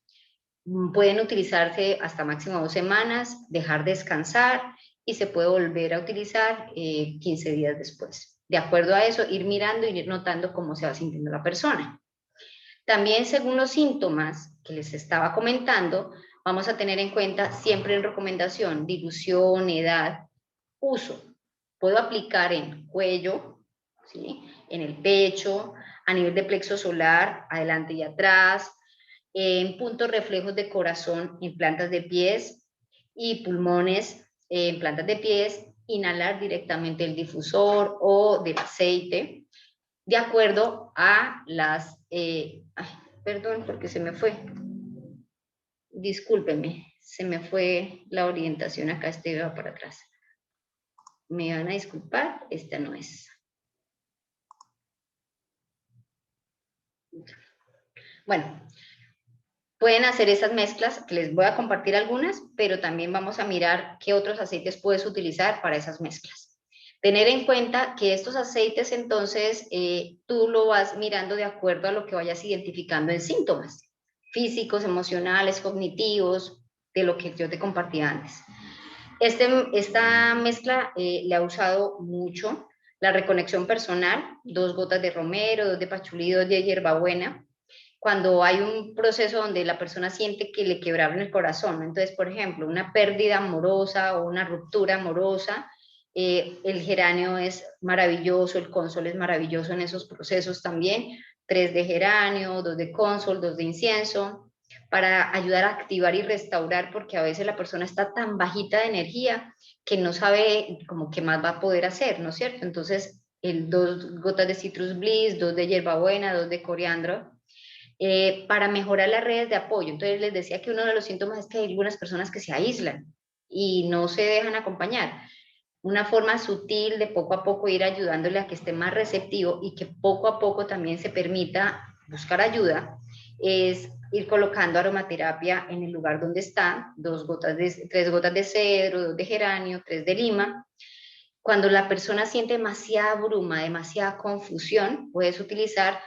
Pueden utilizarse hasta máximo 2 semanas, dejar descansar y se puede volver a utilizar 15 días después. De acuerdo a eso, ir mirando y ir notando cómo se va sintiendo la persona. También según los síntomas que les estaba comentando, vamos a tener en cuenta siempre en recomendación, dilución, edad, uso. Puedo aplicar en cuello, ¿sí? En el pecho, a nivel de plexo solar, adelante y atrás, en puntos reflejos de corazón en plantas de pies y pulmones en plantas de pies, inhalar directamente el difusor o del aceite, de acuerdo a las... perdón, porque se me fue. Discúlpenme, se me fue la orientación acá, este va para atrás. Me van a disculpar, esta no es. Bueno, pueden hacer esas mezclas, que les voy a compartir algunas, pero también vamos a mirar qué otros aceites puedes utilizar para esas mezclas. Tener en cuenta que estos aceites, entonces, tú lo vas mirando de acuerdo a lo que vayas identificando en síntomas físicos, emocionales, cognitivos, de lo que yo te compartí antes. Esta mezcla le ha usado mucho la reconexión personal, 2 gotas de romero, 2 de pachulí, 2 de hierbabuena, cuando hay un proceso donde la persona siente que le quebraron el corazón. Entonces, por ejemplo, una pérdida amorosa o una ruptura amorosa, El geranio es maravilloso, el consol es maravilloso en esos procesos también. 3 de geranio, 2 de consol, 2 de incienso, para ayudar a activar y restaurar, porque a veces la persona está tan bajita de energía que no sabe como qué más va a poder hacer, ¿no es cierto? Entonces, 2 gotas de citrus bliss, 2 de hierbabuena, 2 de coriandro, para mejorar las redes de apoyo. Entonces les decía que uno de los síntomas es que hay algunas personas que se aíslan y no se dejan acompañar. Una forma sutil de poco a poco ir ayudándole a que esté más receptivo y que poco a poco también se permita buscar ayuda es ir colocando aromaterapia en el lugar donde está, 3 gotas de cedro, 2 de geranio, 3 de lima. Cuando la persona siente demasiada bruma, demasiada confusión, puedes utilizar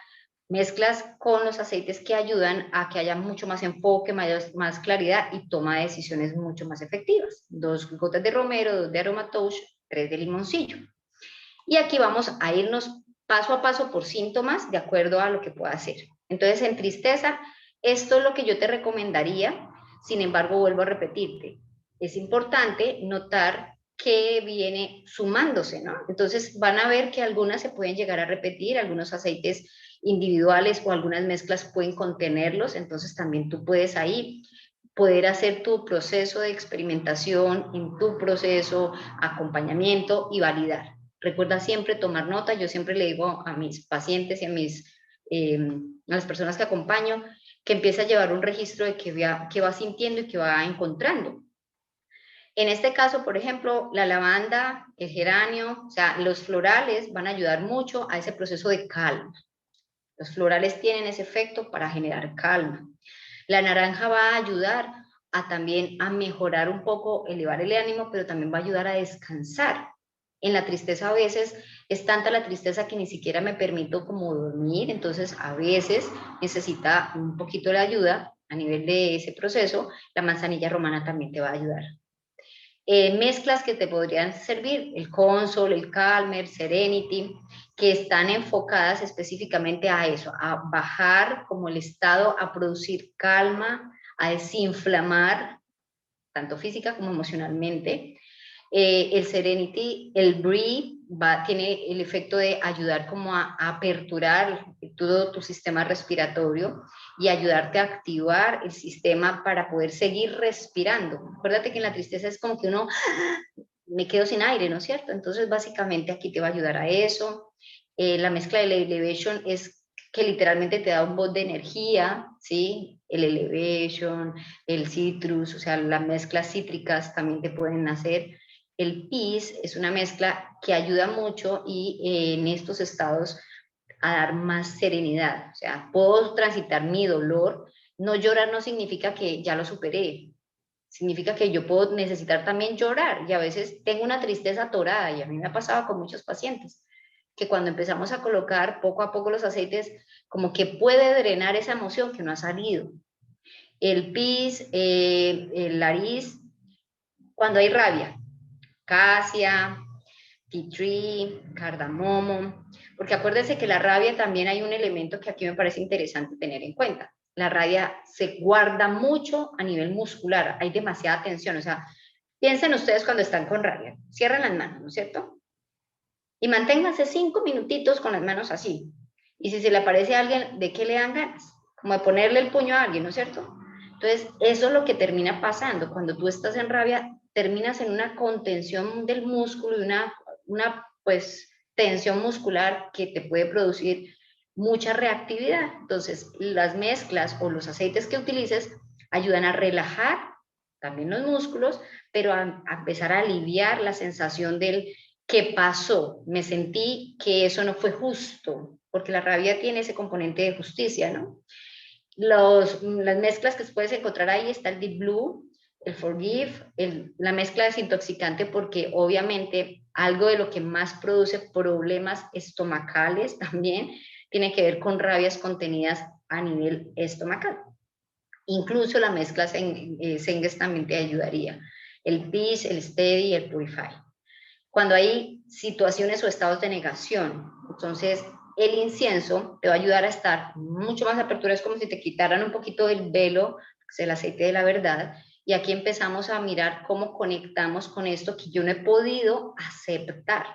mezclas con los aceites que ayudan a que haya mucho más enfoque, más claridad y toma de decisiones mucho más efectivas. 2 gotas de romero, 2 de aromatouche, 3 de limoncillo. Y aquí vamos a irnos paso a paso por síntomas de acuerdo a lo que pueda hacer. Entonces, en tristeza, esto es lo que yo te recomendaría. Sin embargo, vuelvo a repetirte, es importante notar que viene sumándose, ¿no? Entonces van a ver que algunas se pueden llegar a repetir, algunos aceites individuales o algunas mezclas pueden contenerlos, entonces también tú puedes ahí poder hacer tu proceso de experimentación, en tu proceso, acompañamiento y validar. Recuerda siempre tomar nota, yo siempre le digo a mis pacientes y a las personas que acompaño, que empiece a llevar un registro de qué va sintiendo y qué va encontrando. En este caso, por ejemplo, la lavanda, el geranio, o sea, los florales van a ayudar mucho a ese proceso de calma. Los florales tienen ese efecto para generar calma. La naranja va a ayudar también a mejorar un poco, elevar el ánimo, pero también va a ayudar a descansar. En la tristeza a veces es tanta la tristeza que ni siquiera me permito como dormir, entonces a veces necesita un poquito de ayuda a nivel de ese proceso. La manzanilla romana también te va a ayudar. Mezclas que te podrían servir, el Consol, el Calmer, Serenity, que están enfocadas específicamente a eso, a bajar como el estado, a producir calma, a desinflamar, tanto física como emocionalmente. El Serenity, el Breathe, tiene el efecto de ayudar como a aperturar todo tu sistema respiratorio y ayudarte a activar el sistema para poder seguir respirando. Acuérdate que en la tristeza es como que uno me quedo sin aire, ¿no es cierto? Entonces básicamente aquí te va a ayudar a eso. La mezcla del Elevation es que literalmente te da un bot de energía, ¿sí? El Elevation, el Citrus, o sea, las mezclas cítricas también te pueden hacer. El Peace es una mezcla que ayuda mucho y en estos estados a dar más serenidad. O sea, puedo transitar mi dolor. No llorar no significa que ya lo superé. Significa que yo puedo necesitar también llorar y a veces tengo una tristeza atorada y a mí me ha pasado con muchos pacientes que cuando empezamos a colocar poco a poco los aceites, como que puede drenar esa emoción que no ha salido. El Peace, el Laris, cuando hay rabia, casia, tea tree, cardamomo, porque acuérdense que la rabia también hay un elemento que aquí me parece interesante tener en cuenta. La rabia se guarda mucho a nivel muscular, hay demasiada tensión, o sea, piensen ustedes cuando están con rabia, cierran las manos, ¿no es cierto? Y manténganse 5 minutitos con las manos así. Y si se le aparece a alguien, ¿de qué le dan ganas? Como de ponerle el puño a alguien, ¿no es cierto? Entonces, eso es lo que termina pasando. Cuando tú estás en rabia, terminas en una contención del músculo y una pues, tensión muscular que te puede producir mucha reactividad. Entonces, las mezclas o los aceites que utilices ayudan a relajar también los músculos, pero a empezar a aliviar la sensación del ¿qué pasó? Me sentí que eso no fue justo, porque la rabia tiene ese componente de justicia, ¿no? Las mezclas que puedes encontrar ahí está el Deep Blue, el Forgive, la mezcla desintoxicante, porque obviamente algo de lo que más produce problemas estomacales también tiene que ver con rabias contenidas a nivel estomacal. Incluso la mezcla Senges también te ayudaría. El Peace, el Steady y el Purify. Cuando hay situaciones o estados de negación, entonces el incienso te va a ayudar a estar mucho más apertura, es como si te quitaran un poquito del velo, que es el aceite de la verdad, Y aquí empezamos a mirar cómo conectamos con esto que yo no he podido aceptar.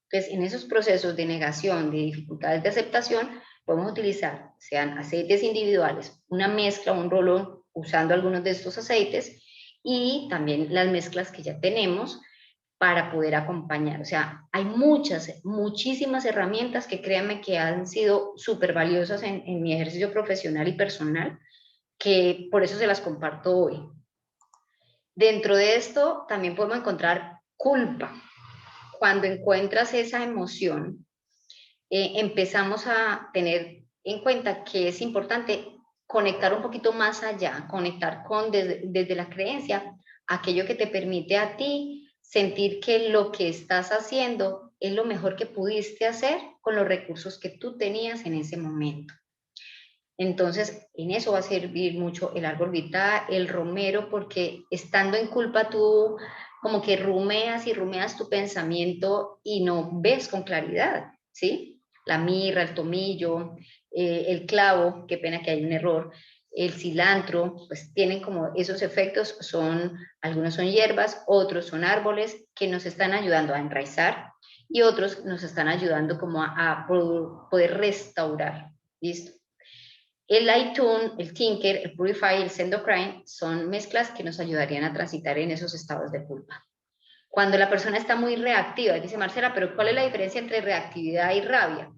Entonces, en esos procesos de negación, de dificultades de aceptación, podemos utilizar, sean aceites individuales, una mezcla, un rolón, usando algunos de estos aceites, y también las mezclas que ya tenemos para poder acompañar. O sea, hay muchísimas herramientas que créanme que han sido súper valiosas en mi ejercicio profesional y personal, que por eso se las comparto hoy. Dentro de esto también podemos encontrar culpa. Cuando encuentras esa emoción, empezamos a tener en cuenta que es importante conectar un poquito más allá, conectar con desde la creencia, aquello que te permite a ti sentir que lo que estás haciendo es lo mejor que pudiste hacer con los recursos que tú tenías en ese momento. Entonces, en eso va a servir mucho el árbol vital, el romero, porque estando en culpa tú como que rumeas y rumeas tu pensamiento y no ves con claridad, ¿sí? La mirra, el tomillo, el clavo, qué pena que hay un error, el cilantro, pues tienen como esos efectos, algunos son hierbas, otros son árboles que nos están ayudando a enraizar y otros nos están ayudando como a poder restaurar, ¿listo? El iTunes, el Tinker, el Purify y el Sendocrine son mezclas que nos ayudarían a transitar en esos estados de culpa. Cuando la persona está muy reactiva, dice Marcela, pero ¿cuál es la diferencia entre reactividad y rabia?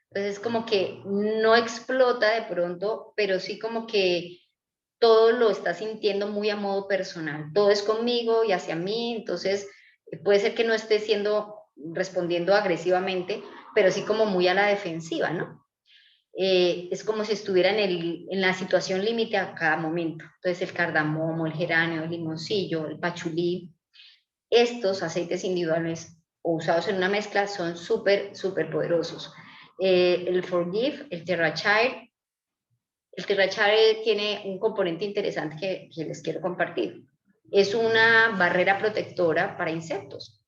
Entonces, como que no explota de pronto, pero sí como que todo lo está sintiendo muy a modo personal. Todo es conmigo y hacia mí, entonces puede ser que no esté respondiendo agresivamente, pero sí como muy a la defensiva, ¿no? Es como si estuviera en la situación límite a cada momento. Entonces el cardamomo, el geranio, el limoncillo, el pachulí, estos aceites individuales o usados en una mezcla son súper poderosos. El Forgive, el Terrachire tiene un componente interesante que les quiero compartir. Es una barrera protectora para insectos,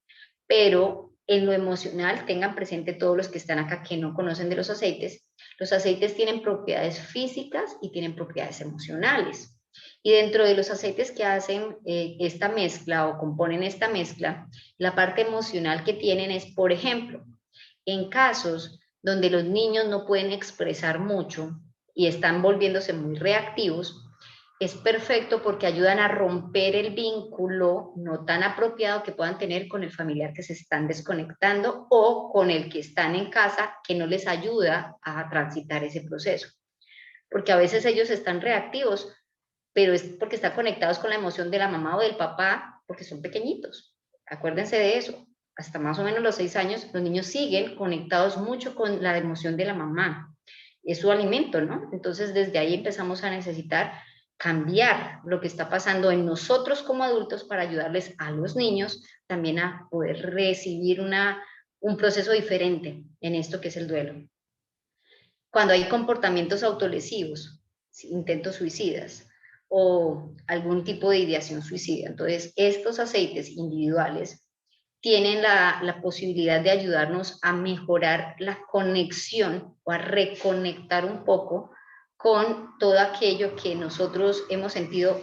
pero en lo emocional, tengan presente todos los que están acá que no conocen de los aceites tienen propiedades físicas y tienen propiedades emocionales. Y dentro de los aceites que hacen esta mezcla o componen esta mezcla, la parte emocional que tienen es, por ejemplo, en casos donde los niños no pueden expresar mucho y están volviéndose muy reactivos, es perfecto porque ayudan a romper el vínculo no tan apropiado que puedan tener con el familiar que se están desconectando o con el que están en casa que no les ayuda a transitar ese proceso. Porque a veces ellos están reactivos, pero es porque están conectados con la emoción de la mamá o del papá porque son pequeñitos. Acuérdense de eso. Hasta más o menos los 6 años, los niños siguen conectados mucho con la emoción de la mamá. Es su alimento, ¿no? Entonces, desde ahí empezamos a necesitar cambiar lo que está pasando en nosotros como adultos para ayudarles a los niños también a poder recibir un proceso diferente en esto que es el duelo. Cuando hay comportamientos autolesivos, intentos suicidas o algún tipo de ideación suicida, entonces estos aceites individuales tienen la posibilidad de ayudarnos a mejorar la conexión o a reconectar un poco con todo aquello que nosotros hemos sentido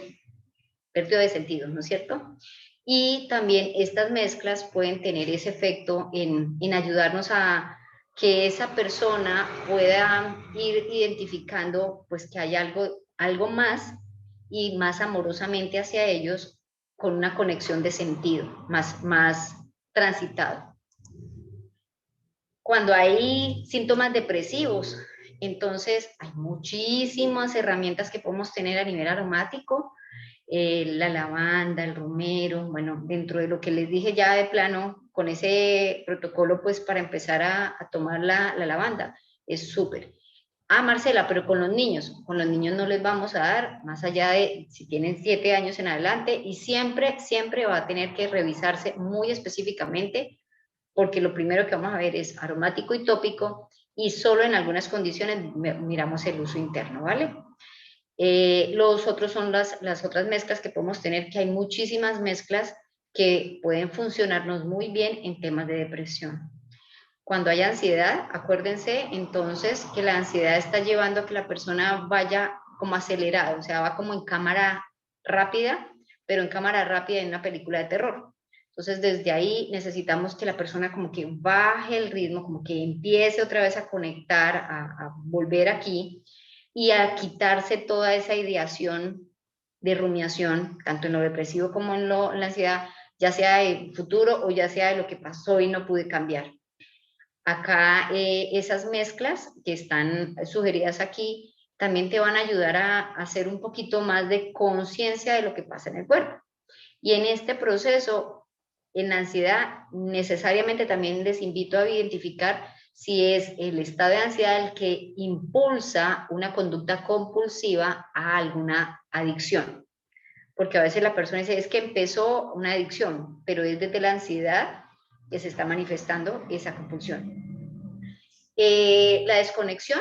pérdida de sentido, ¿no es cierto? Y también estas mezclas pueden tener ese efecto en ayudarnos a que esa persona pueda ir identificando pues que hay algo más y más amorosamente hacia ellos con una conexión de sentido, más transitado. Cuando hay síntomas depresivos, entonces hay muchísimas herramientas que podemos tener a nivel aromático, la lavanda, el romero, bueno, dentro de lo que les dije ya de plano, con ese protocolo, pues para empezar a tomar la lavanda, es súper. Ah, Marcela, pero con los niños no les vamos a dar, más allá de si tienen 7 años en adelante, y siempre va a tener que revisarse muy específicamente, porque lo primero que vamos a ver es aromático y tópico, y solo en algunas condiciones miramos el uso interno, ¿vale? Los otros son las otras mezclas que podemos tener, que hay muchísimas mezclas que pueden funcionarnos muy bien en temas de depresión. Cuando hay ansiedad, acuérdense entonces que la ansiedad está llevando a que la persona vaya como acelerada, o sea, va como en cámara rápida, pero en cámara rápida en una película de terror. Entonces, desde ahí necesitamos que la persona como que baje el ritmo, como que empiece otra vez a conectar, a volver aquí y a quitarse toda esa ideación de rumiación, tanto en lo depresivo como en la ansiedad, ya sea de futuro o ya sea de lo que pasó y no pude cambiar. Acá esas mezclas que están sugeridas aquí también te van a ayudar a hacer un poquito más de conciencia de lo que pasa en el cuerpo. Y en este proceso, en la ansiedad, necesariamente también les invito a identificar si es el estado de ansiedad el que impulsa una conducta compulsiva a alguna adicción. Porque a veces la persona dice, es que empezó una adicción, pero es desde la ansiedad que se está manifestando esa compulsión. La desconexión,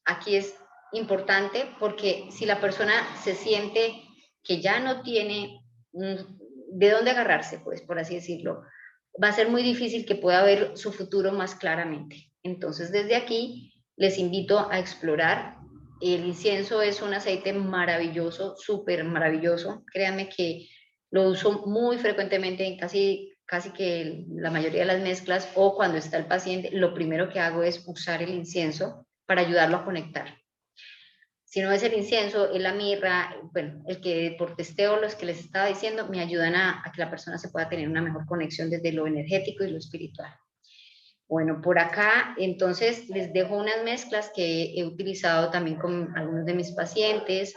aquí es importante porque si la persona se siente que ya no tiene de dónde agarrarse, pues por así decirlo, va a ser muy difícil que pueda ver su futuro más claramente. Entonces, desde aquí les invito a explorar. El incienso es un aceite maravilloso, súper maravilloso. Créanme que lo uso muy frecuentemente en casi que la mayoría de las mezclas, o cuando está el paciente, lo primero que hago es usar el incienso para ayudarlo a conectar. Si no es el incienso, es la mirra, bueno, el que por testeo, los que les estaba diciendo, me ayudan a que la persona se pueda tener una mejor conexión desde lo energético y lo espiritual. Bueno, por acá, entonces, les dejo unas mezclas que he utilizado también con algunos de mis pacientes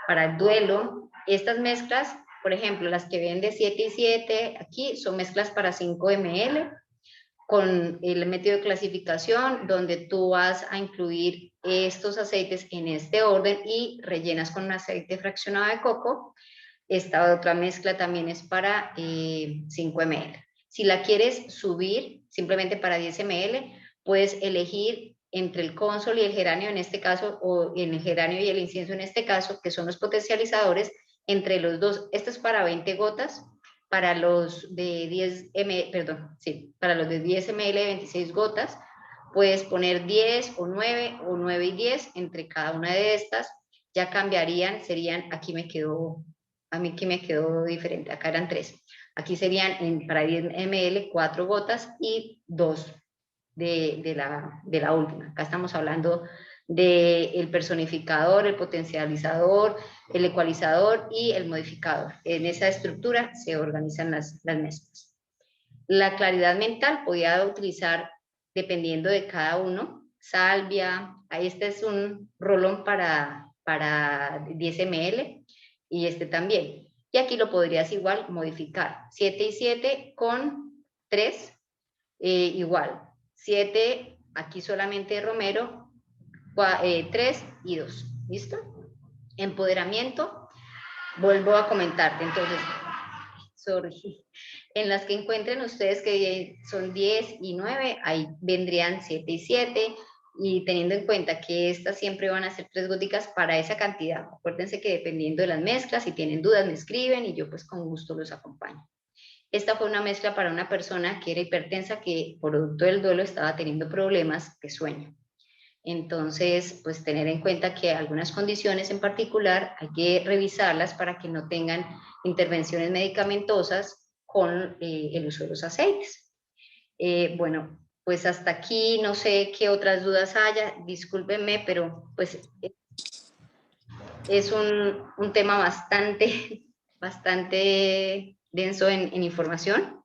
para el duelo. Estas mezclas, por ejemplo, las que ven de 7 y 7, aquí son mezclas para 5 ml, con el método de clasificación, donde tú vas a incluir estos aceites en este orden y rellenas con un aceite fraccionado de coco. Esta otra mezcla también es para 5 ml. Si la quieres subir simplemente para 10 ml, puedes elegir entre el consol y el geranio en este caso, o en el geranio y el incienso en este caso, que son los potencializadores, entre los dos. Esto es para 20 gotas, para los de 10 ml, perdón, sí, para los de 10 ml, 26 gotas, puedes poner 10 o 9 y 10 entre cada una de estas. Ya cambiarían, serían, aquí me quedó, a mí que me quedó diferente, acá eran 3. Aquí serían para 10 ml 4 gotas y 2 de la última. Acá estamos hablando del personificador, el potencializador, el ecualizador y el modificador. En esa estructura se organizan las mezclas. La claridad mental podía utilizar, dependiendo de cada uno, salvia. Ahí este es un rolón para 10 ml y este también. Y aquí lo podrías igual modificar. 7 y 7 con 3, igual. 7, aquí solamente romero, 3 y 2. ¿Listo? Empoderamiento. Vuelvo a comentarte. Entonces, sorry. En las que encuentren ustedes que son 10 y 9, ahí vendrían 7 y 7. Y teniendo en cuenta que estas siempre van a ser 3 góticas para esa cantidad. Acuérdense que dependiendo de las mezclas, si tienen dudas me escriben y yo pues con gusto los acompaño. Esta fue una mezcla para una persona que era hipertensa, que producto del duelo estaba teniendo problemas de sueño. Entonces, pues tener en cuenta que algunas condiciones en particular hay que revisarlas para que no tengan intervenciones medicamentosas con el uso de los aceites. Bueno, pues hasta aquí no sé qué otras dudas haya, discúlpenme, pero pues es un tema bastante denso en información.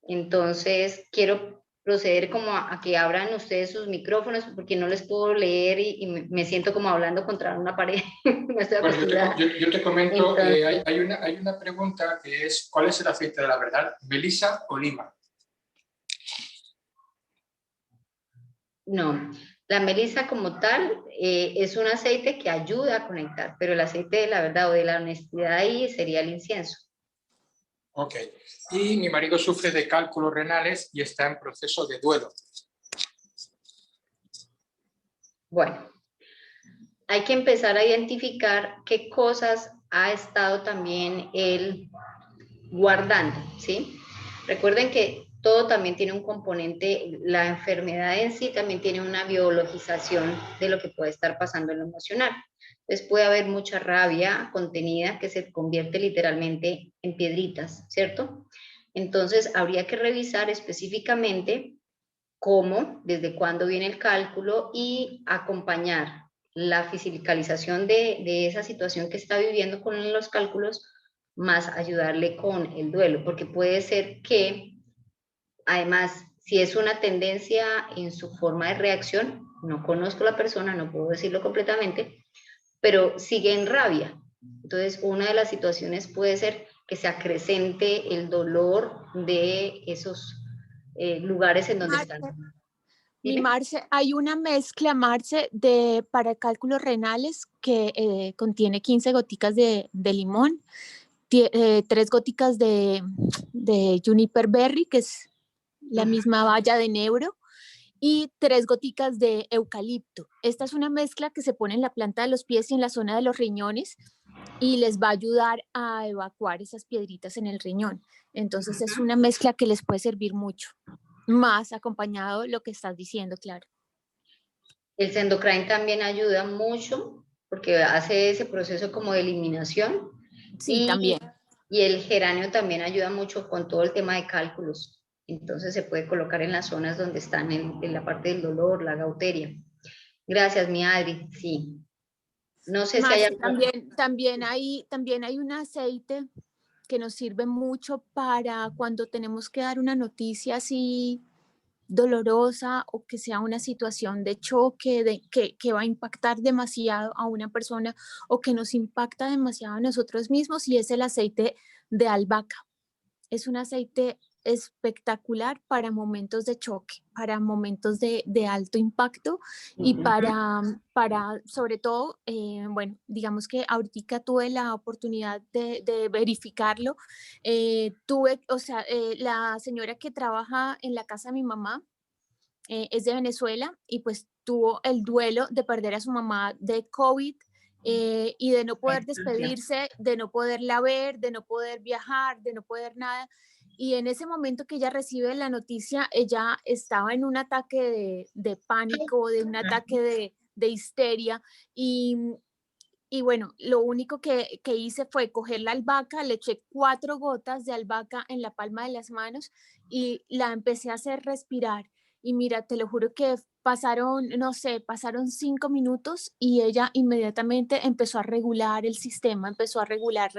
Entonces, quiero proceder como a que abran ustedes sus micrófonos porque no les puedo leer y me siento como hablando contra una pared. No estoy acostumbrada. Bueno, yo te comento, Entonces, hay una pregunta que es, ¿cuál es el aceite de la verdad? ¿Melisa o lima? no, la melisa como tal es un aceite que ayuda a conectar, pero el aceite de la verdad o de la honestidad ahí sería el incienso. Ok. Y mi marido sufre de cálculos renales y está en proceso de duelo. Bueno, hay que empezar a identificar qué cosas ha estado también él guardando, ¿sí? Recuerden que todo también tiene un componente, la enfermedad en sí también tiene una biologización de lo que puede estar pasando en lo emocional. Entonces puede haber mucha rabia contenida que se convierte literalmente en piedritas, ¿cierto? Entonces habría que revisar específicamente cómo, desde cuándo viene el cálculo y acompañar la fisicalización de esa situación que está viviendo con los cálculos, más ayudarle con el duelo, porque puede ser que, además, si es una tendencia en su forma de reacción, no conozco a la persona, no puedo decirlo completamente, pero sigue en rabia. Entonces, una de las situaciones puede ser que se acrecente el dolor de esos lugares en donde están. Marce, hay una mezcla, Marce, para cálculos renales que contiene 15 goticas de limón, 3 goticas de juniper berry, que es la misma baya de nebro, y 3 goticas de eucalipto. Esta es una mezcla que se pone en la planta de los pies y en la zona de los riñones y les va a ayudar a evacuar esas piedritas en el riñón. Entonces es una mezcla que les puede servir mucho, más acompañado lo que estás diciendo, claro. El Sendocrine también ayuda mucho porque hace ese proceso como de eliminación. Sí, también. Y el geranio también ayuda mucho con todo el tema de cálculos. Entonces se puede colocar en las zonas donde están en la parte del dolor, la gauteria. Gracias, mi Adri. Sí. No sé si hay algo... también hay un aceite que nos sirve mucho para cuando tenemos que dar una noticia así dolorosa o que sea una situación de choque, que va a impactar demasiado a una persona o que nos impacta demasiado a nosotros mismos, y es el aceite de albahaca. Es un aceite espectacular para momentos de choque, para momentos de alto impacto y para sobre todo, bueno, digamos que ahorita tuve la oportunidad de verificarlo. La señora que trabaja en la casa de mi mamá es de Venezuela y pues tuvo el duelo de perder a su mamá de COVID. Y de no poder despedirse, de no poderla ver, de no poder viajar, de no poder nada. Y en ese momento que ella recibe la noticia, ella estaba en un ataque de pánico, de un ataque de histeria. Y bueno, lo único que hice fue coger la albahaca, le eché 4 gotas de albahaca en la palma de las manos y la empecé a hacer respirar. Y mira, te lo juro que pasaron, no sé, pasaron 5 minutos y ella inmediatamente empezó a regular el sistema, empezó a regular.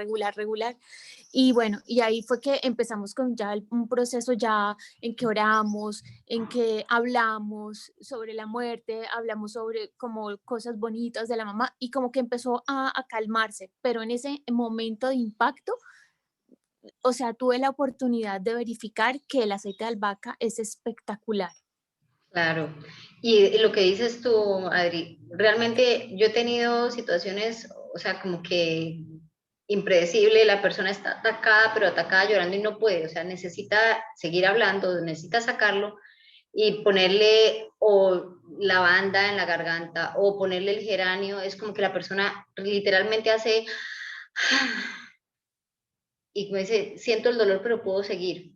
Y bueno, y ahí fue que empezamos con ya un proceso ya en que oramos, en que hablamos sobre la muerte, hablamos sobre como cosas bonitas de la mamá y como que empezó a calmarse. Pero en ese momento de impacto, o sea, tuve la oportunidad de verificar que el aceite de albahaca es espectacular. Claro. Y lo que dices tú, Adri, realmente yo he tenido situaciones, o sea, como que impredecible, la persona está atacada, pero atacada llorando y no puede, o sea, necesita seguir hablando, necesita sacarlo y ponerle o lavanda en la garganta o ponerle el geranio, es como que la persona literalmente hace y me dice, siento el dolor, pero puedo seguir.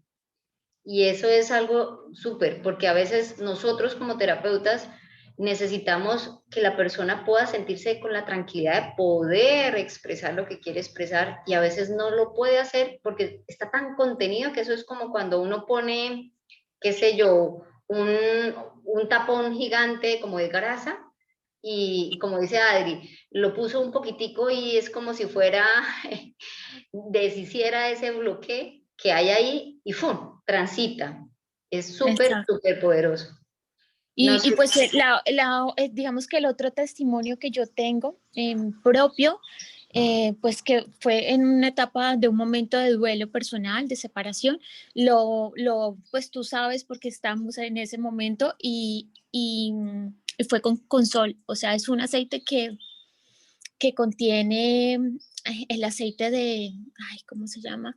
Y eso es algo súper, porque a veces nosotros como terapeutas necesitamos que la persona pueda sentirse con la tranquilidad de poder expresar lo que quiere expresar y a veces no lo puede hacer porque está tan contenido que eso es como cuando uno pone, qué sé yo, un tapón gigante como de grasa y como dice Adri, lo puso un poquitico y es como si fuera, deshiciera ese bloque que hay ahí y ¡fum! Transita. Es súper, Exacto. súper poderoso. No Y sé. pues digamos que el otro testimonio que yo tengo propio, pues que fue en una etapa de un momento de duelo personal, de separación, pues tú sabes porque estamos en ese momento y fue con Sol, o sea, es un aceite que contiene el aceite ¿cómo se llama?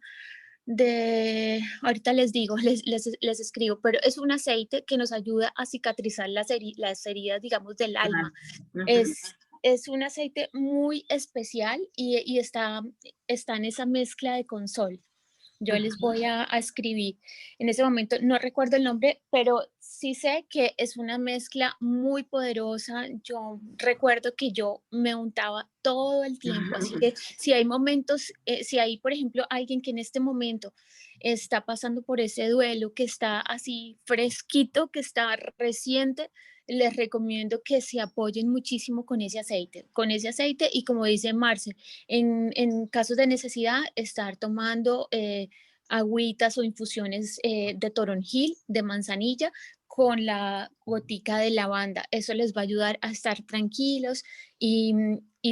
Ahorita les digo, les escribo, pero es un aceite que nos ayuda a cicatrizar las heridas, digamos, del alma. Es un aceite muy especial y está en esa mezcla de Consol. Yo les voy a escribir. En ese momento no recuerdo el nombre, pero sí sé que es una mezcla muy poderosa. Yo recuerdo que yo me untaba todo el tiempo, así que si hay momentos, si hay, por ejemplo, alguien que en este momento está pasando por ese duelo, que está así fresquito, que está reciente, les recomiendo que se apoyen muchísimo con ese aceite y como dice Marce, en casos de necesidad, estar tomando agüitas o infusiones de toronjil, de manzanilla, con la gotica de lavanda. Eso les va a ayudar a estar tranquilos y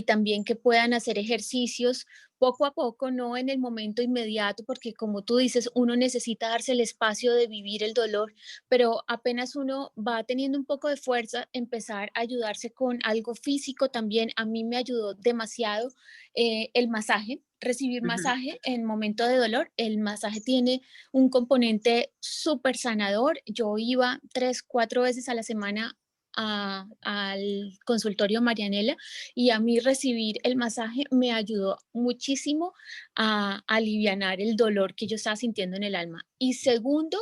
también que puedan hacer ejercicios poco a poco, no en el momento inmediato, porque como tú dices, uno necesita darse el espacio de vivir el dolor, pero apenas uno va teniendo un poco de fuerza, empezar a ayudarse con algo físico también. A mí me ayudó demasiado el masaje, recibir masaje en momento de dolor. El masaje tiene un componente súper sanador. Yo iba 3, 4 veces a la semana al consultorio Marianela y a mí recibir el masaje me ayudó muchísimo a alivianar el dolor que yo estaba sintiendo en el alma. Y segundo,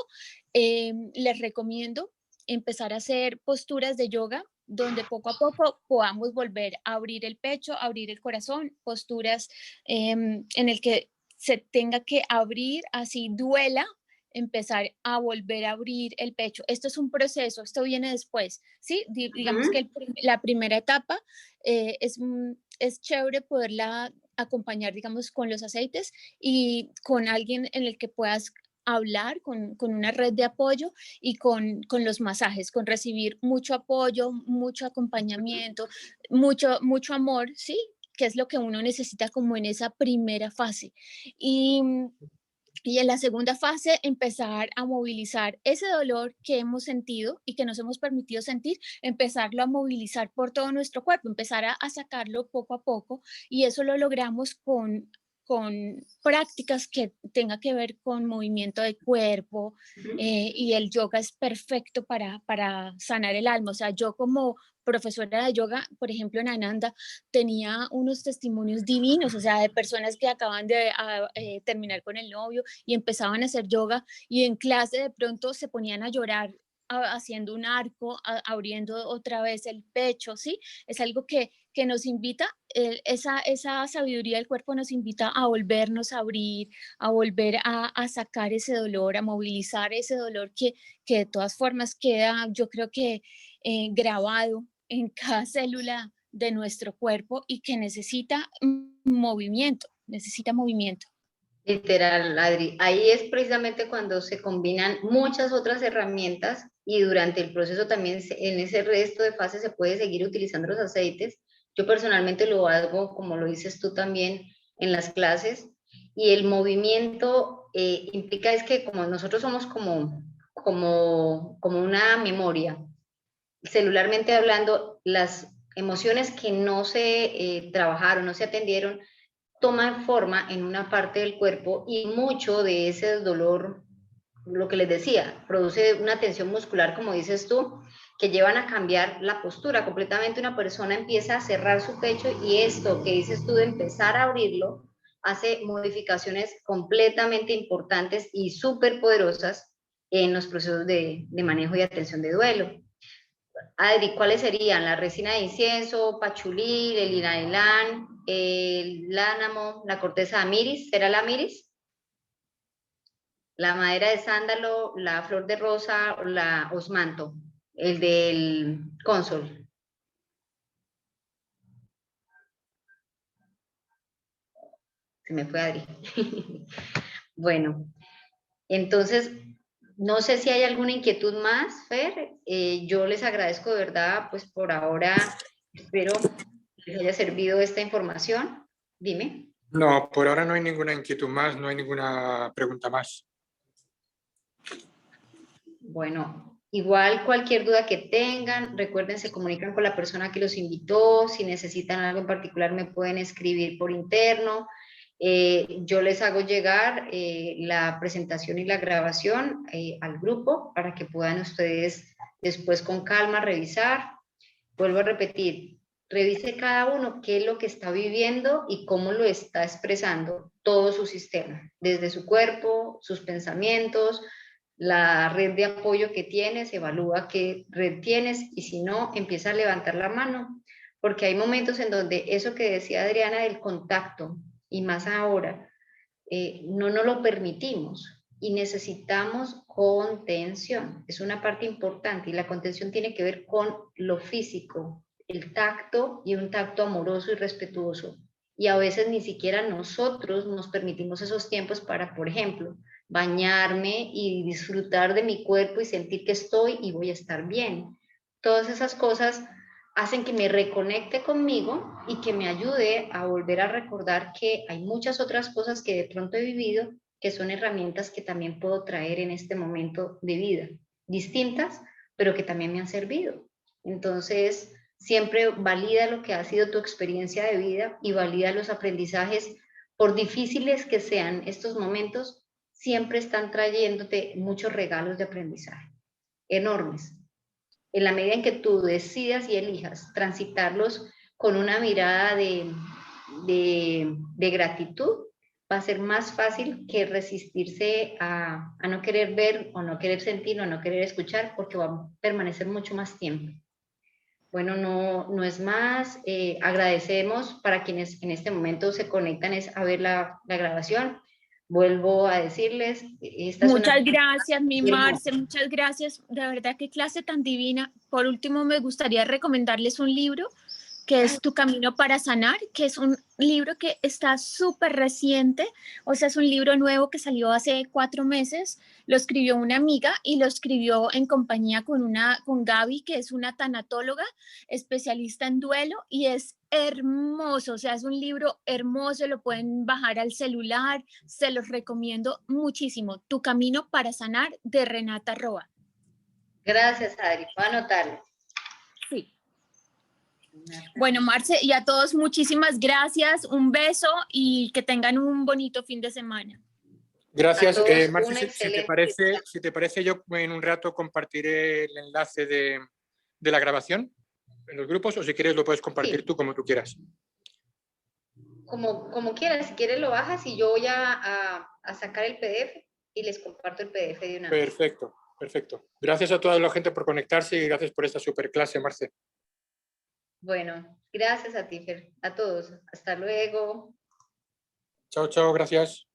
les recomiendo empezar a hacer posturas de yoga donde poco a poco podamos volver a abrir el pecho, abrir el corazón, posturas en el que se tenga que abrir, así duela, empezar a volver a abrir el pecho. Esto es un proceso, esto viene después, ¿sí? Digamos que la primera etapa es chévere poderla acompañar, digamos, con los aceites y con alguien en el que puedas hablar, con una red de apoyo y con los masajes, con recibir mucho apoyo, mucho acompañamiento, mucho amor, ¿sí? Que es lo que uno necesita como en esa primera fase. Y en la segunda fase, empezar a movilizar ese dolor que hemos sentido y que nos hemos permitido sentir, empezarlo a movilizar por todo nuestro cuerpo, empezar a sacarlo poco a poco. Y eso lo logramos con prácticas que tenga que ver con movimiento de cuerpo y el yoga es perfecto para sanar el alma. O sea, yo como profesora de yoga, por ejemplo, en Ananda, tenía unos testimonios divinos, o sea, de personas que acaban de terminar con el novio y empezaban a hacer yoga y en clase de pronto se ponían a llorar haciendo un arco, abriendo otra vez el pecho, ¿sí? Es algo que nos invita, esa sabiduría del cuerpo nos invita a volvernos a abrir, a volver a sacar ese dolor, a movilizar ese dolor que de todas formas queda, yo creo que grabado en cada célula de nuestro cuerpo y que necesita movimiento, necesita movimiento. Literal, Adri. Ahí es precisamente cuando se combinan muchas otras herramientas y durante el proceso también en ese resto de fases se puede seguir utilizando los aceites. Yo personalmente lo hago, como lo dices tú también, en las clases. Y el movimiento implica es que como nosotros somos como una memoria, celularmente hablando, las emociones que no se trabajaron, no se atendieron, toman forma en una parte del cuerpo y mucho de ese dolor, lo que les decía, produce una tensión muscular, como dices tú, que llevan a cambiar la postura. Completamente una persona empieza a cerrar su pecho y esto que dices tú de empezar a abrirlo hace modificaciones completamente importantes y súper poderosas en los procesos de manejo y atención de duelo. Adri, ¿cuáles serían? La resina de incienso, pachulí, el ylanilán, el lánamo, la corteza de amiris, ¿será la amiris? La madera de sándalo, la flor de rosa, o la osmanto, el del cónsol. Se me fue Adri. Bueno, entonces, no sé si hay alguna inquietud más, Fer. Yo les agradezco de verdad, pues por ahora espero les haya servido esta información. Dime. No, por ahora no hay ninguna inquietud más, no hay ninguna pregunta más. Bueno, igual cualquier duda que tengan, recuerden, se comunican con la persona que los invitó. Si necesitan algo en particular, me pueden escribir por interno. Yo les hago llegar la presentación y la grabación al grupo para que puedan ustedes después con calma revisar. Vuelvo a repetir, Revise cada uno qué es lo que está viviendo y cómo lo está expresando todo su sistema, desde su cuerpo, sus pensamientos, la red de apoyo que tienes, evalúa qué red tienes y si no, empieza a levantar la mano, porque hay momentos en donde eso que decía Adriana del contacto, y más ahora, no nos lo permitimos y necesitamos contención. Es una parte importante y la contención tiene que ver con lo físico, el tacto y un tacto amoroso y respetuoso. Y a veces ni siquiera nosotros nos permitimos esos tiempos para, por ejemplo, bañarme y disfrutar de mi cuerpo y sentir que estoy y voy a estar bien. Todas esas cosas hacen que me reconecte conmigo y que me ayude a volver a recordar que hay muchas otras cosas que de pronto he vivido que son herramientas que también puedo traer en este momento de vida, distintas, pero que también me han servido. Entonces, siempre valida lo que ha sido tu experiencia de vida y valida los aprendizajes, por difíciles que sean estos momentos, siempre están trayéndote muchos regalos de aprendizaje, enormes. En la medida en que tú decidas y elijas transitarlos con una mirada de gratitud, va a ser más fácil que resistirse a no querer ver o no querer sentir o no querer escuchar, porque va a permanecer mucho más tiempo. Bueno, no es más. Agradecemos para quienes en este momento se conectan a ver la grabación. Vuelvo a decirles, esta es una... Muchas gracias, mi Marce, muchas gracias. De verdad, qué clase tan divina. Por último, me gustaría recomendarles un libro que es Tu Camino para Sanar, que es un libro que está súper reciente, o sea, es un libro nuevo que salió hace 4 meses, lo escribió una amiga y lo escribió en compañía con Gaby, que es una tanatóloga especialista en duelo, y es hermoso, o sea, es un libro hermoso, lo pueden bajar al celular, se los recomiendo muchísimo. Tu Camino para Sanar, de Renata Roa. Gracias, Adri, voy a anotarlo. Sí. Bueno, Marce, y a todos muchísimas gracias, un beso y que tengan un bonito fin de semana. Gracias, Marce, Excelente. si te parece, yo en un rato compartiré el enlace de la grabación en los grupos, o si quieres lo puedes compartir Sí. tú como tú quieras. Como quieras, si quieres lo bajas y yo voy a sacar el PDF y les comparto el PDF de una vez. Perfecto, perfecto. Gracias a toda la gente por conectarse y gracias por esta super clase, Marce. Bueno, gracias a ti, Fer, a todos. Hasta luego. Chao, chao, gracias.